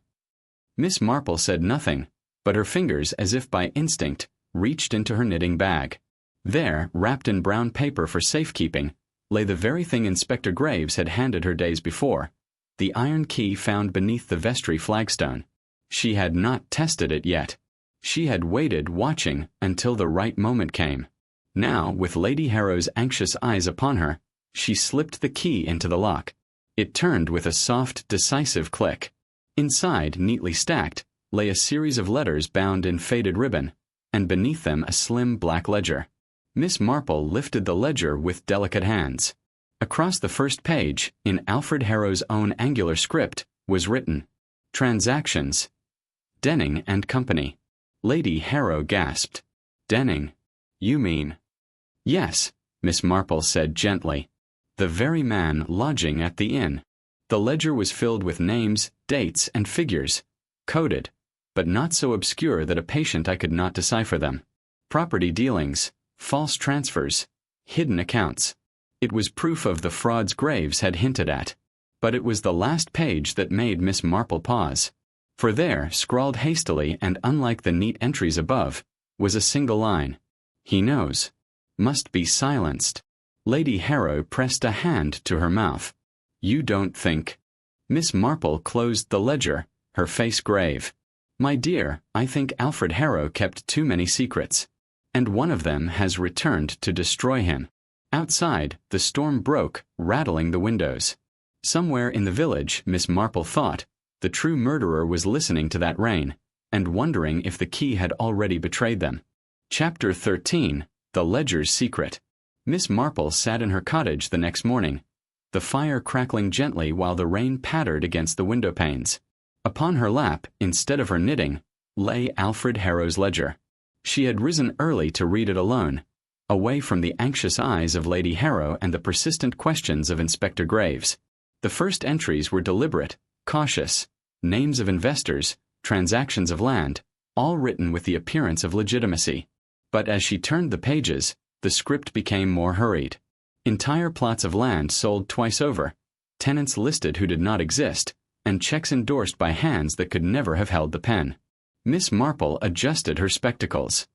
Miss Marple said nothing, but her fingers, as if by instinct, reached into her knitting bag. There, wrapped in brown paper for safekeeping, lay the very thing Inspector Graves had handed her days before, the iron key found beneath the vestry flagstone. She had not tested it yet. She had waited, watching, until the right moment came. Now, with Lady Harrow's anxious eyes upon her, she slipped the key into the lock. It turned with a soft, decisive click. Inside, neatly stacked, lay a series of letters bound in faded ribbon, and beneath them a slim black ledger. Miss Marple lifted the ledger with delicate hands. Across the first page, in Alfred Harrow's own angular script, was written, Transactions. Denning and Company. Lady Harrow gasped. Denning? You mean? Yes, Miss Marple said gently. The very man lodging at the inn. The ledger was filled with names, dates, and figures, coded, but not so obscure that a patient I could not decipher them. Property dealings, false transfers, hidden accounts. It was proof of the frauds Graves had hinted at. But it was the last page that made Miss Marple pause. For there, scrawled hastily and unlike the neat entries above, was a single line. He knows. Must be silenced. Lady Harrow pressed a hand to her mouth. You don't think... Miss Marple closed the ledger, her face grave. My dear, I think Alfred Harrow kept too many secrets. And one of them has returned to destroy him. Outside, the storm broke, rattling the windows. Somewhere in the village, Miss Marple thought, the true murderer was listening to that rain, and wondering if the key had already betrayed them. Chapter 13, The Ledger's Secret. Miss Marple sat in her cottage the next morning, the fire crackling gently while the rain pattered against the window panes. Upon her lap, instead of her knitting, lay Alfred Harrow's ledger. She had risen early to read it alone, away from the anxious eyes of Lady Harrow and the persistent questions of Inspector Graves. The first entries were deliberate, cautious, names of investors, transactions of land, all written with the appearance of legitimacy. But as she turned the pages, the script became more hurried. Entire plots of land sold twice over, tenants listed who did not exist, and checks endorsed by hands that could never have held the pen. Miss Marple adjusted her spectacles.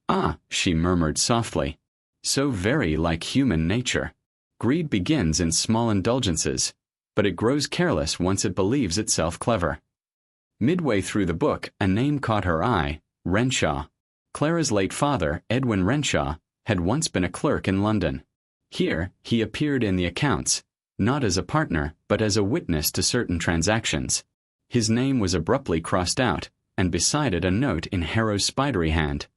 Ah, she murmured softly. So very like human nature. Greed begins in small indulgences, but it grows careless once it believes itself clever. Midway through the book, a name caught her eye, Renshaw. Clara's late father, Edwin Renshaw, had once been a clerk in London. Here, he appeared in the accounts, not as a partner, but as a witness to certain transactions. His name was abruptly crossed out, and beside it a note in Harrow's spidery hand.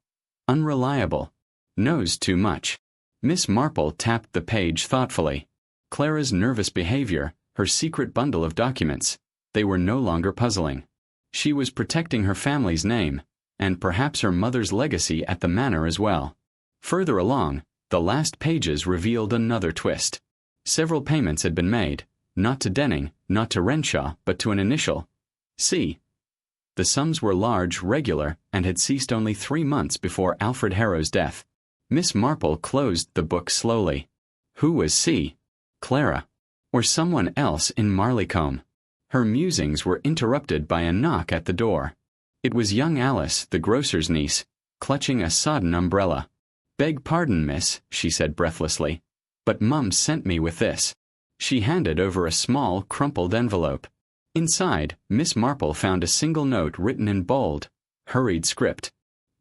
Unreliable. Knows too much. Miss Marple tapped the page thoughtfully. Clara's nervous behavior, her secret bundle of documents, they were no longer puzzling. She was protecting her family's name, and perhaps her mother's legacy at the manor as well. Further along, the last pages revealed another twist. Several payments had been made, not to Denning, not to Renshaw, but to an initial, C. The sums were large, regular, and had ceased only 3 months before Alfred Harrow's death. Miss Marple closed the book slowly. Who was C? Clara. Or someone else in Marleycombe? Her musings were interrupted by a knock at the door. It was young Alice, the grocer's niece, clutching a sodden umbrella. Beg pardon, miss, she said breathlessly, but Mum sent me with this. She handed over a small, crumpled envelope. Inside, Miss Marple found a single note written in bold, hurried script.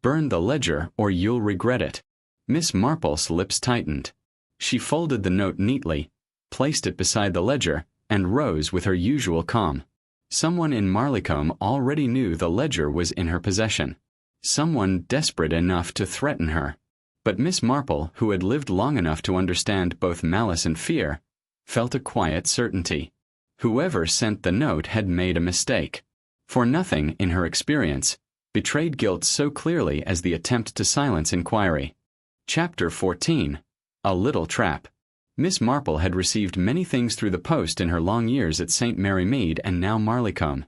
Burn the ledger or you'll regret it. Miss Marple's lips tightened. She folded the note neatly, placed it beside the ledger, and rose with her usual calm. Someone in Marleycombe already knew the ledger was in her possession. Someone desperate enough to threaten her. But Miss Marple, who had lived long enough to understand both malice and fear, felt a quiet certainty. Whoever sent the note had made a mistake. For nothing, in her experience, betrayed guilt so clearly as the attempt to silence inquiry. Chapter 14. A Little Trap. Miss Marple had received many things through the post in her long years at St. Mary Mead and now Marleycombe.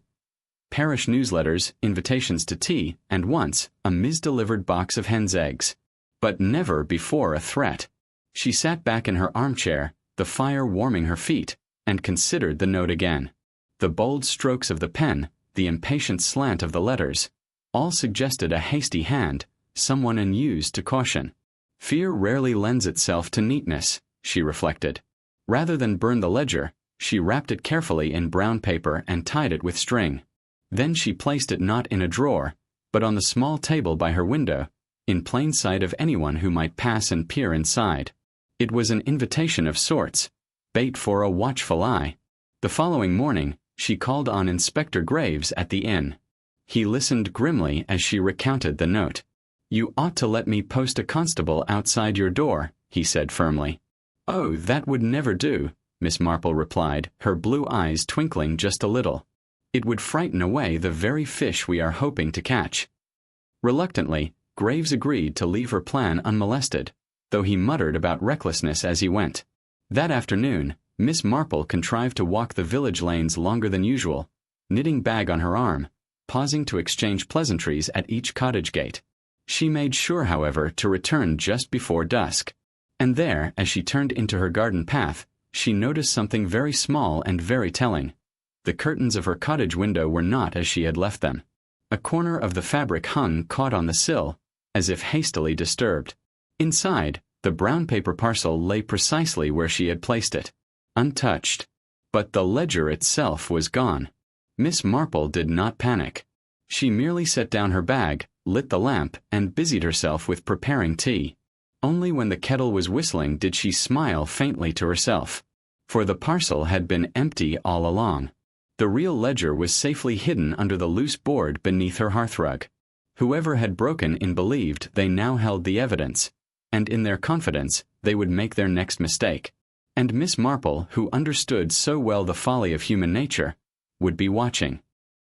Parish newsletters, invitations to tea, and once, a mis-delivered box of hen's eggs. But never before a threat. She sat back in her armchair, the fire warming her feet, and considered the note again. The bold strokes of the pen, the impatient slant of the letters, all suggested a hasty hand, someone unused to caution. Fear rarely lends itself to neatness, she reflected. Rather than burn the ledger, she wrapped it carefully in brown paper and tied it with string. Then she placed it not in a drawer, but on the small table by her window, in plain sight of anyone who might pass and peer inside. It was an invitation of sorts, bait for a watchful eye. The following morning, she called on Inspector Graves at the inn. He listened grimly as she recounted the note. "You ought to let me post a constable outside your door," he said firmly. "Oh, that would never do," Miss Marple replied, her blue eyes twinkling just a little. "It would frighten away the very fish we are hoping to catch." Reluctantly, Graves agreed to leave her plan unmolested, though he muttered about recklessness as he went. That afternoon, Miss Marple contrived to walk the village lanes longer than usual, knitting bag on her arm, pausing to exchange pleasantries at each cottage gate. She made sure, however, to return just before dusk. And there, as she turned into her garden path, she noticed something very small and very telling. The curtains of her cottage window were not as she had left them. A corner of the fabric hung caught on the sill, as if hastily disturbed. Inside, the brown paper parcel lay precisely where she had placed it, untouched. But the ledger itself was gone. Miss Marple did not panic. She merely set down her bag, lit the lamp, and busied herself with preparing tea. Only when the kettle was whistling did she smile faintly to herself. For the parcel had been empty all along. The real ledger was safely hidden under the loose board beneath her hearthrug. Whoever had broken in believed they now held the evidence, and in their confidence they would make their next mistake. And Miss Marple, who understood so well the folly of human nature, would be watching.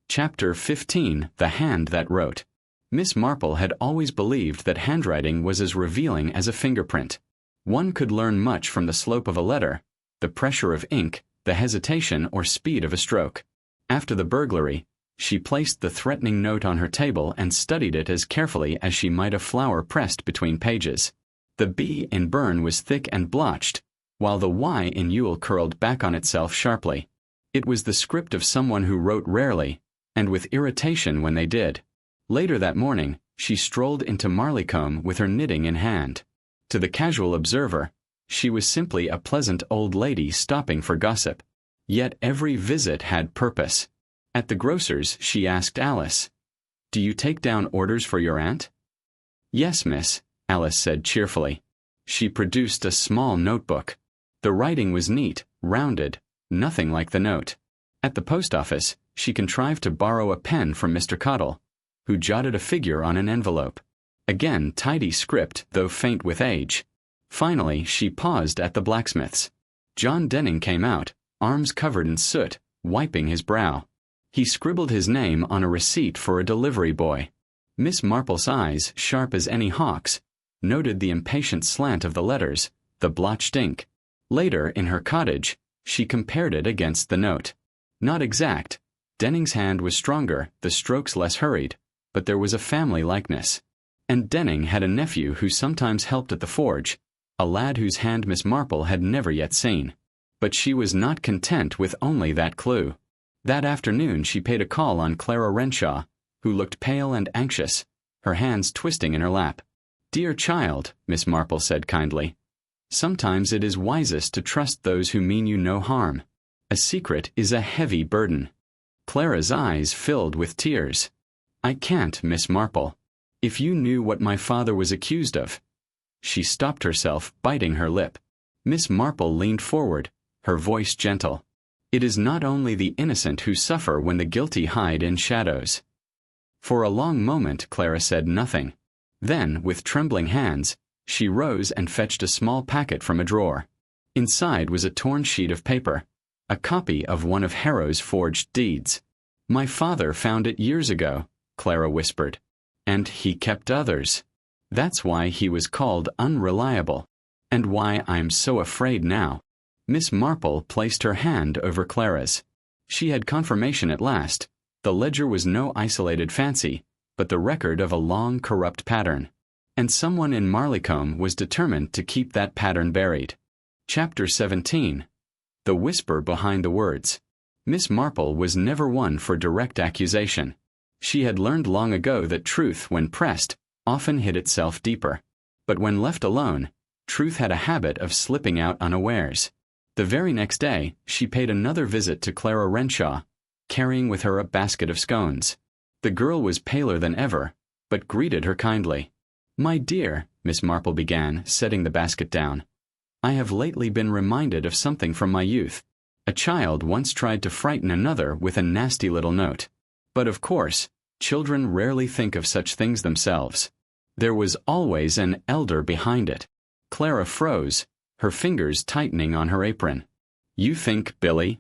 Chapter 15. The Hand That Wrote. Miss Marple had always believed that handwriting was as revealing as a fingerprint. One could learn much from the slope of a letter, the pressure of ink, the hesitation or speed of a stroke. After the burglary, she placed the threatening note on her table and studied it as carefully as she might a flower pressed between pages. The B in burn was thick and blotched, while the Y in Yule curled back on itself sharply. It was the script of someone who wrote rarely, and with irritation when they did. Later that morning, she strolled into Marleycombe with her knitting in hand. To the casual observer, she was simply a pleasant old lady stopping for gossip. Yet every visit had purpose. At the grocer's, she asked Alice, "Do you take down orders for your aunt?" "Yes, miss," Alice said cheerfully. She produced a small notebook. The writing was neat, rounded, nothing like the note. At the post office, she contrived to borrow a pen from Mr. Cottle, who jotted a figure on an envelope. Again tidy script, though faint with age. Finally, she paused at the blacksmith's. John Denning came out, arms covered in soot, wiping his brow. He scribbled his name on a receipt for a delivery boy. Miss Marple's eyes, sharp as any hawk's, noted the impatient slant of the letters, the blotched ink. Later, in her cottage, she compared it against the note. Not exact. Denning's hand was stronger, the strokes less hurried, but there was a family likeness. And Denning had a nephew who sometimes helped at the forge, a lad whose hand Miss Marple had never yet seen. But she was not content with only that clue. That afternoon she paid a call on Clara Renshaw, who looked pale and anxious, her hands twisting in her lap. "Dear child," Miss Marple said kindly, "sometimes it is wisest to trust those who mean you no harm. A secret is a heavy burden." Clara's eyes filled with tears. "I can't, Miss Marple. If you knew what my father was accused of. She stopped herself, biting her lip. Miss Marple leaned forward, her voice gentle. It is not only the innocent who suffer when the guilty hide in shadows. For a long moment Clara said nothing. Then, with trembling hands, she rose and fetched a small packet from a drawer. Inside was a torn sheet of paper, a copy of one of Harrow's forged deeds. My father found it years ago, Clara whispered. And he kept others. That's why he was called unreliable. And why I'm so afraid now. Miss Marple placed her hand over Clara's. She had confirmation at last. The ledger was no isolated fancy, but the record of a long, corrupt pattern. And someone in Marleycombe was determined to keep that pattern buried. Chapter 17. The Whisper Behind the Words. Miss Marple was never one for direct accusation. She had learned long ago that truth, when pressed, often hid itself deeper. But when left alone, truth had a habit of slipping out unawares. The very next day, she paid another visit to Clara Renshaw, carrying with her a basket of scones. The girl was paler than ever, but greeted her kindly. My dear, Miss Marple began, setting the basket down, I have lately been reminded of something from my youth. A child once tried to frighten another with a nasty little note. But of course, children rarely think of such things themselves. There was always an elder behind it. Clara froze, her fingers tightening on her apron. You think Billy?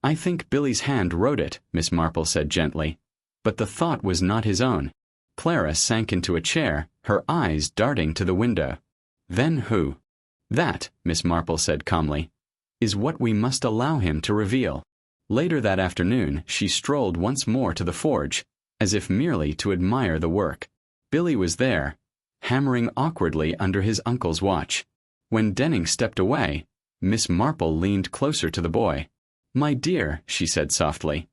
I think Billy's hand wrote it, Miss Marple said gently. But the thought was not his own. Clara sank into a chair, her eyes darting to the window. Then who? That, Miss Marple said calmly, is what we must allow him to reveal. Later that afternoon, she strolled once more to the forge, as if merely to admire the work. Billy was there, hammering awkwardly under his uncle's watch. When Denning stepped away, Miss Marple leaned closer to the boy. My dear, she said softly,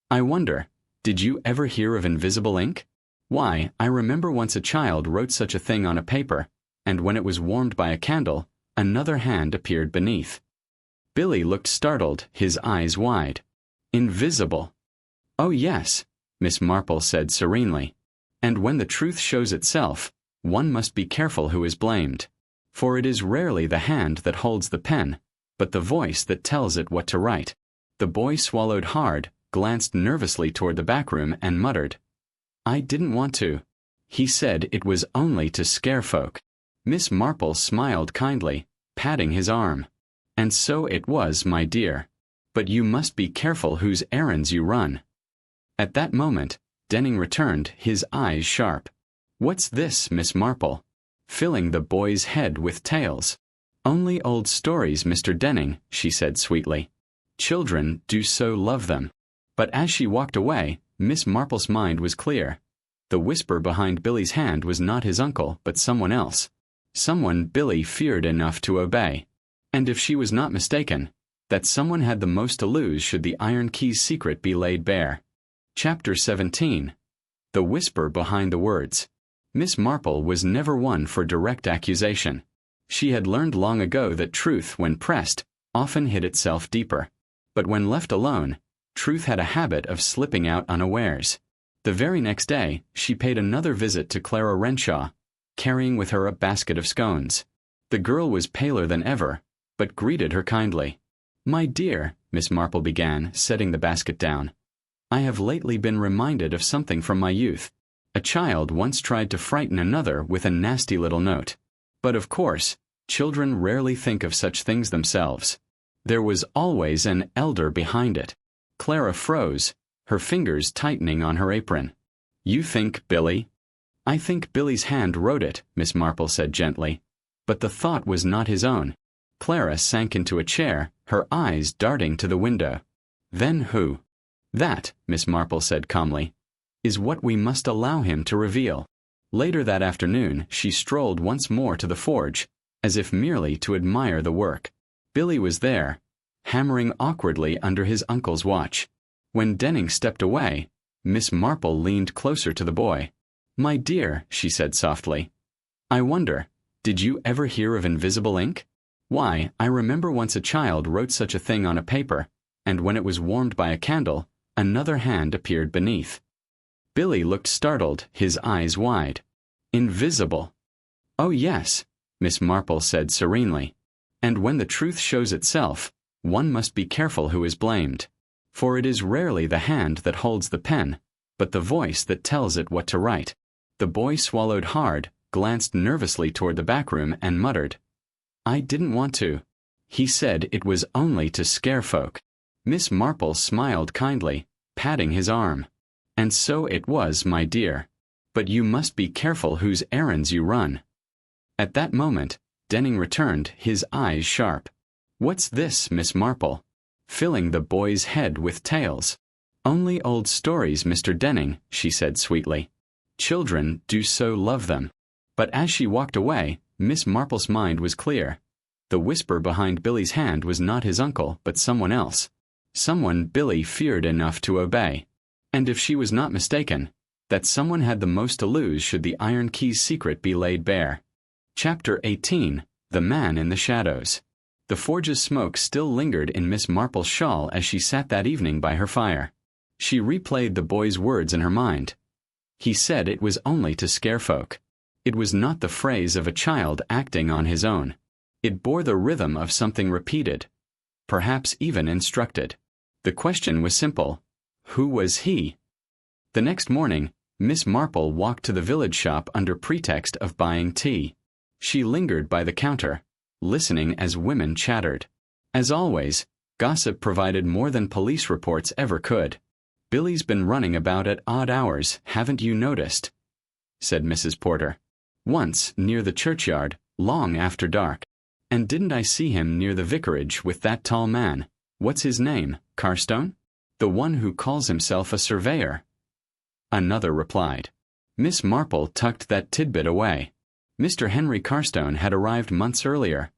I wonder, did you ever hear of invisible ink? Why, I remember once a child wrote such a thing on a paper, and when it was warmed by a candle, another hand appeared beneath. Billy looked startled, his eyes wide. Invisible. Oh yes, Miss Marple said serenely. And when the truth shows itself, one must be careful who is blamed. For it is rarely the hand that holds the pen, but the voice that tells it what to write. The boy swallowed hard, glanced nervously toward the back room and muttered, I didn't want to. He said it was only to scare folk. Miss Marple smiled kindly, patting his arm. And so it was, my dear. But you must be careful whose errands you run. At that moment, Denning returned, his eyes sharp. What's this, Miss Marple? Filling the boy's head with tales. Only old stories, Mr. Denning, she said sweetly. Children do so love them. But as she walked away, Miss Marple's mind was clear. The whisper behind Billy's hand was not his uncle, but someone else. Someone Billy feared enough to obey. And if she was not mistaken, that someone had the most to lose should the iron key's secret be laid bare. Chapter 17. The Whisper Behind the Words. Miss Marple was never one for direct accusation. She had learned long ago that truth, when pressed, often hid itself deeper. But when left alone, truth had a habit of slipping out unawares. The very next day, she paid another visit to Clara Renshaw, carrying with her a basket of scones. The girl was paler than ever, but greeted her kindly. My dear, Miss Marple began, setting the basket down, I have lately been reminded of something from my youth. A child once tried to frighten another with a nasty little note. But of course, children rarely think of such things themselves. There was always an elder behind it. Clara froze, her fingers tightening on her apron. You think Billy? I think Billy's hand wrote it, Miss Marple said gently. But the thought was not his own. Clara sank into a chair, her eyes darting to the window. Then who? That, Miss Marple said calmly, is what we must allow him to reveal. Later that afternoon, she strolled once more to the forge, as if merely to admire the work. Billy was there, hammering awkwardly under his uncle's watch. When Denning stepped away, Miss Marple leaned closer to the boy. My dear, she said softly, I wonder, did you ever hear of invisible ink? Why, I remember once a child wrote such a thing on a paper, and when it was warmed by a candle, another hand appeared beneath. Billy looked startled, his eyes wide. Invisible. Oh yes, Miss Marple said serenely. And when the truth shows itself, one must be careful who is blamed. For it is rarely the hand that holds the pen, but the voice that tells it what to write. The boy swallowed hard, glanced nervously toward the back room, and muttered, "I didn't want to." He said it was only to scare folk. Miss Marple smiled kindly, patting his arm. "And so it was, my dear. But you must be careful whose errands you run." At that moment, Denning returned, his eyes sharp. "What's this, Miss Marple?" Filling the boy's head with tales. "Only old stories, Mr. Denning," she said sweetly. "Children do so love them." But as she walked away, Miss Marple's mind was clear. The whisper behind Billy's hand was not his uncle, but someone else. Someone Billy feared enough to obey. And if she was not mistaken, that someone had the most to lose should the Iron Key's secret be laid bare. Chapter 18. The Man in the Shadows. The forge's smoke still lingered in Miss Marple's shawl as she sat that evening by her fire. She replayed the boy's words in her mind. He said it was only to scare folk. It was not the phrase of a child acting on his own. It bore the rhythm of something repeated, perhaps even instructed. The question was simple. Who was he? The next morning, Miss Marple walked to the village shop under pretext of buying tea. She lingered by the counter, listening as women chattered. As always, gossip provided more than police reports ever could. "Billy's been running about at odd hours, haven't you noticed?" said Mrs. Porter. "Once, near the churchyard, long after dark. And didn't I see him near the vicarage with that tall man? What's his name, Carstone? The one who calls himself a surveyor?" Another replied. Miss Marple tucked that tidbit away. Mr. Henry Carstone had arrived months earlier,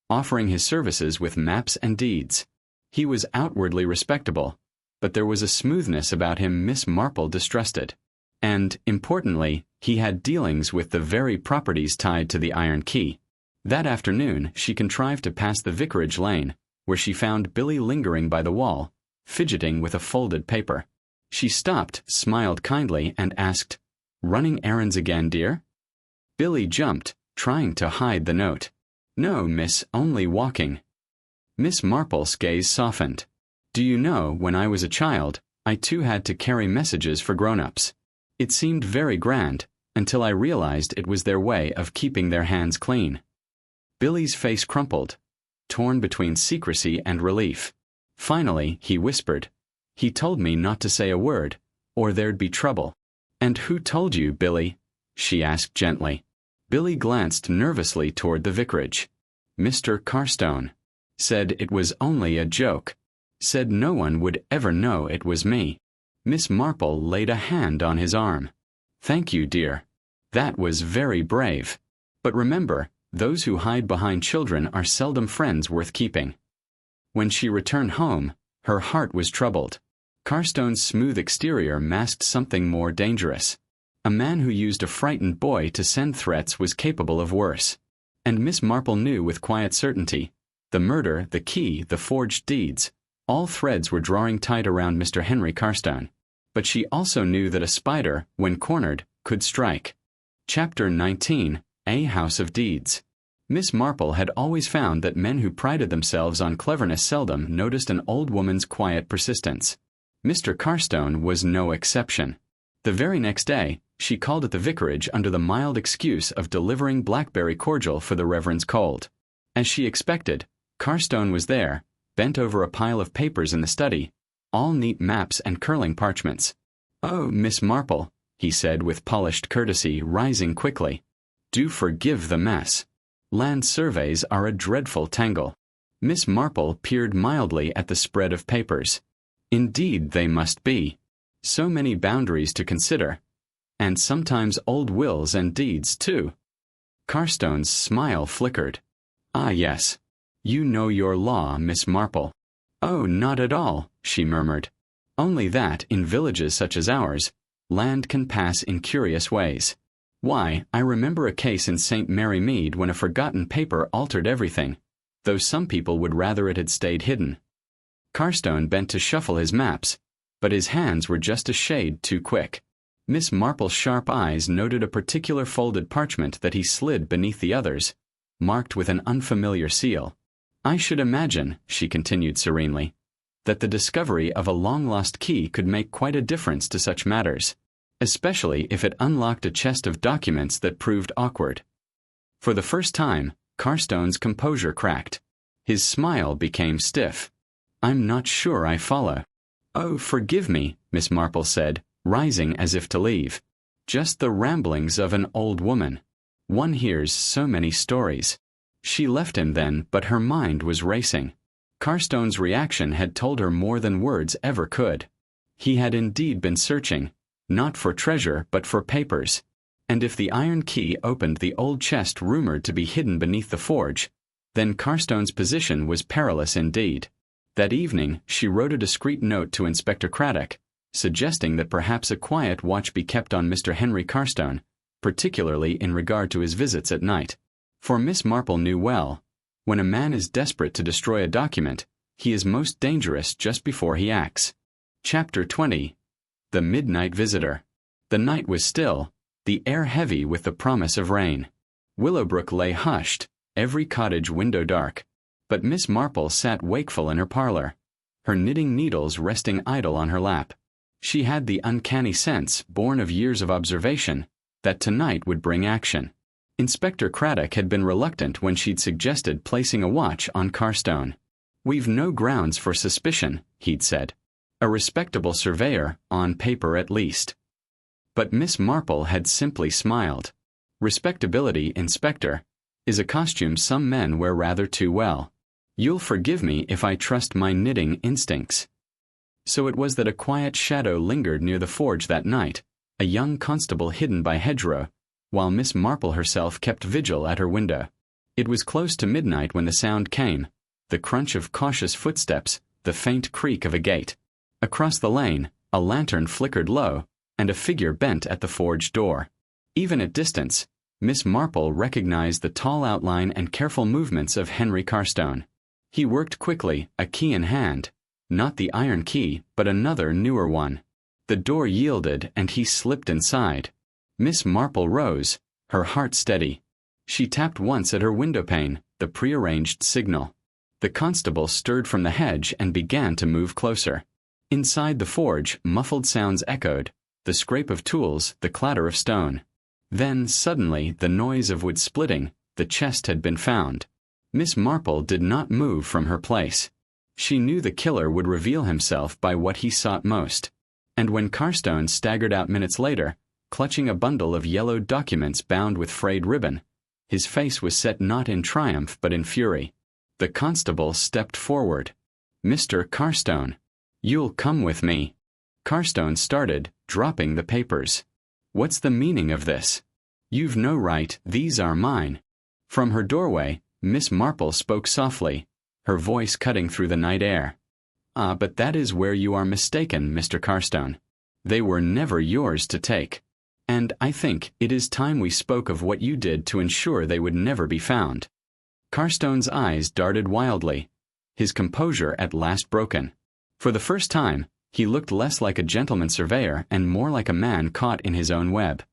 offering his services with maps and deeds. He was outwardly respectable, but there was a smoothness about him Miss Marple distrusted. And, importantly, he had dealings with the very properties tied to the Iron Key. That afternoon she contrived to pass the vicarage lane, where she found Billy lingering by the wall, fidgeting with a folded paper. She stopped, smiled kindly, and asked, "Running errands again, dear?" Billy jumped, trying to hide the note. "No, miss, only walking." Miss Marple's gaze softened. "Do you know, when I was a child, I too had to carry messages for grown-ups. It seemed very grand, until I realized it was their way of keeping their hands clean." Billy's face crumpled, torn between secrecy and relief. Finally, he whispered, "He told me not to say a word, or there'd be trouble." "And who told you, Billy?" she asked gently. Billy glanced nervously toward the vicarage. "Mr. Carstone. Said it was only a joke. Said no one would ever know it was me." Miss Marple laid a hand on his arm. "Thank you, dear. That was very brave. But remember, those who hide behind children are seldom friends worth keeping." When she returned home, her heart was troubled. Carstone's smooth exterior masked something more dangerous. A man who used a frightened boy to send threats was capable of worse. And Miss Marple knew with quiet certainty. The murder, the key, the forged deeds, all threads were drawing tight around Mr. Henry Carstone. But she also knew that a spider, when cornered, could strike. Chapter 19. A House of Deeds. Miss Marple had always found that men who prided themselves on cleverness seldom noticed an old woman's quiet persistence. Mr. Carstone was no exception. The very next day, she called at the vicarage under the mild excuse of delivering blackberry cordial for the Reverend's cold. As she expected, Carstone was there, bent over a pile of papers in the study, all neat maps and curling parchments. "Oh, Miss Marple," he said with polished courtesy, rising quickly. "Do forgive the mess. Land surveys are a dreadful tangle." Miss Marple peered mildly at the spread of papers. "Indeed they must be. So many boundaries to consider. And sometimes old wills and deeds, too." Carstone's smile flickered. "Ah, yes. You know your law, Miss Marple." "Oh, not at all," she murmured. "Only that, in villages such as ours, land can pass in curious ways. Why, I remember a case in St. Mary Mead when a forgotten paper altered everything, though some people would rather it had stayed hidden." Carstone bent to shuffle his maps, but his hands were just a shade too quick. Miss Marple's sharp eyes noted a particular folded parchment that he slid beneath the others, marked with an unfamiliar seal. "I should imagine," she continued serenely, "that the discovery of a long-lost key could make quite a difference to such matters, especially if it unlocked a chest of documents that proved awkward." For the first time, Carstone's composure cracked. His smile became stiff. "I'm not sure I follow." "Oh, forgive me," Miss Marple said, rising as if to leave. "Just the ramblings of an old woman. One hears so many stories." She left him then, but her mind was racing. Carstone's reaction had told her more than words ever could. He had indeed been searching, not for treasure but for papers. And if the iron key opened the old chest rumored to be hidden beneath the forge, then Carstone's position was perilous indeed. That evening, she wrote a discreet note to Inspector Craddock, suggesting that perhaps a quiet watch be kept on Mr. Henry Carstone, particularly in regard to his visits at night. For Miss Marple knew well, when a man is desperate to destroy a document, he is most dangerous just before he acts. Chapter 20. The Midnight Visitor. The night was still, the air heavy with the promise of rain. Willowbrook lay hushed, every cottage window dark. But Miss Marple sat wakeful in her parlor, her knitting needles resting idle on her lap. She had the uncanny sense, born of years of observation, that tonight would bring action. Inspector Craddock had been reluctant when she'd suggested placing a watch on Carstone. "We've no grounds for suspicion," he'd said. "A respectable surveyor, on paper at least." But Miss Marple had simply smiled. Respectability, Inspector, is a costume some men wear rather too well. You'll forgive me if I trust my knitting instincts. So it was that a quiet shadow lingered near the forge that night, a young constable hidden by hedgerow, while Miss Marple herself kept vigil at her window. It was close to midnight when the sound came, the crunch of cautious footsteps, the faint creak of a gate. Across the lane, a lantern flickered low, and a figure bent at the forge door. Even at distance, Miss Marple recognized the tall outline and careful movements of Henry Carstone. He worked quickly, a key in hand, not the iron key, but another newer one. The door yielded and he slipped inside. Miss Marple rose, her heart steady. She tapped once at her windowpane, the prearranged signal. The constable stirred from the hedge and began to move closer. Inside the forge, muffled sounds echoed, the scrape of tools, the clatter of stone. Then, suddenly, the noise of wood splitting, the chest had been found. Miss Marple did not move from her place. She knew the killer would reveal himself by what he sought most. And when Carstone staggered out minutes later, clutching a bundle of yellowed documents bound with frayed ribbon, his face was set not in triumph but in fury. The constable stepped forward. "Mr. Carstone, you'll come with me." Carstone started, dropping the papers. "What's the meaning of this?" "You've no right, these are mine." From her doorway, Miss Marple spoke softly, her voice cutting through the night air. "Ah, but that is where you are mistaken, Mr. Carstone. They were never yours to take. And I think it is time we spoke of what you did to ensure they would never be found." Carstone's eyes darted wildly, his composure at last broken. For the first time, he looked less like a gentleman surveyor and more like a man caught in his own web.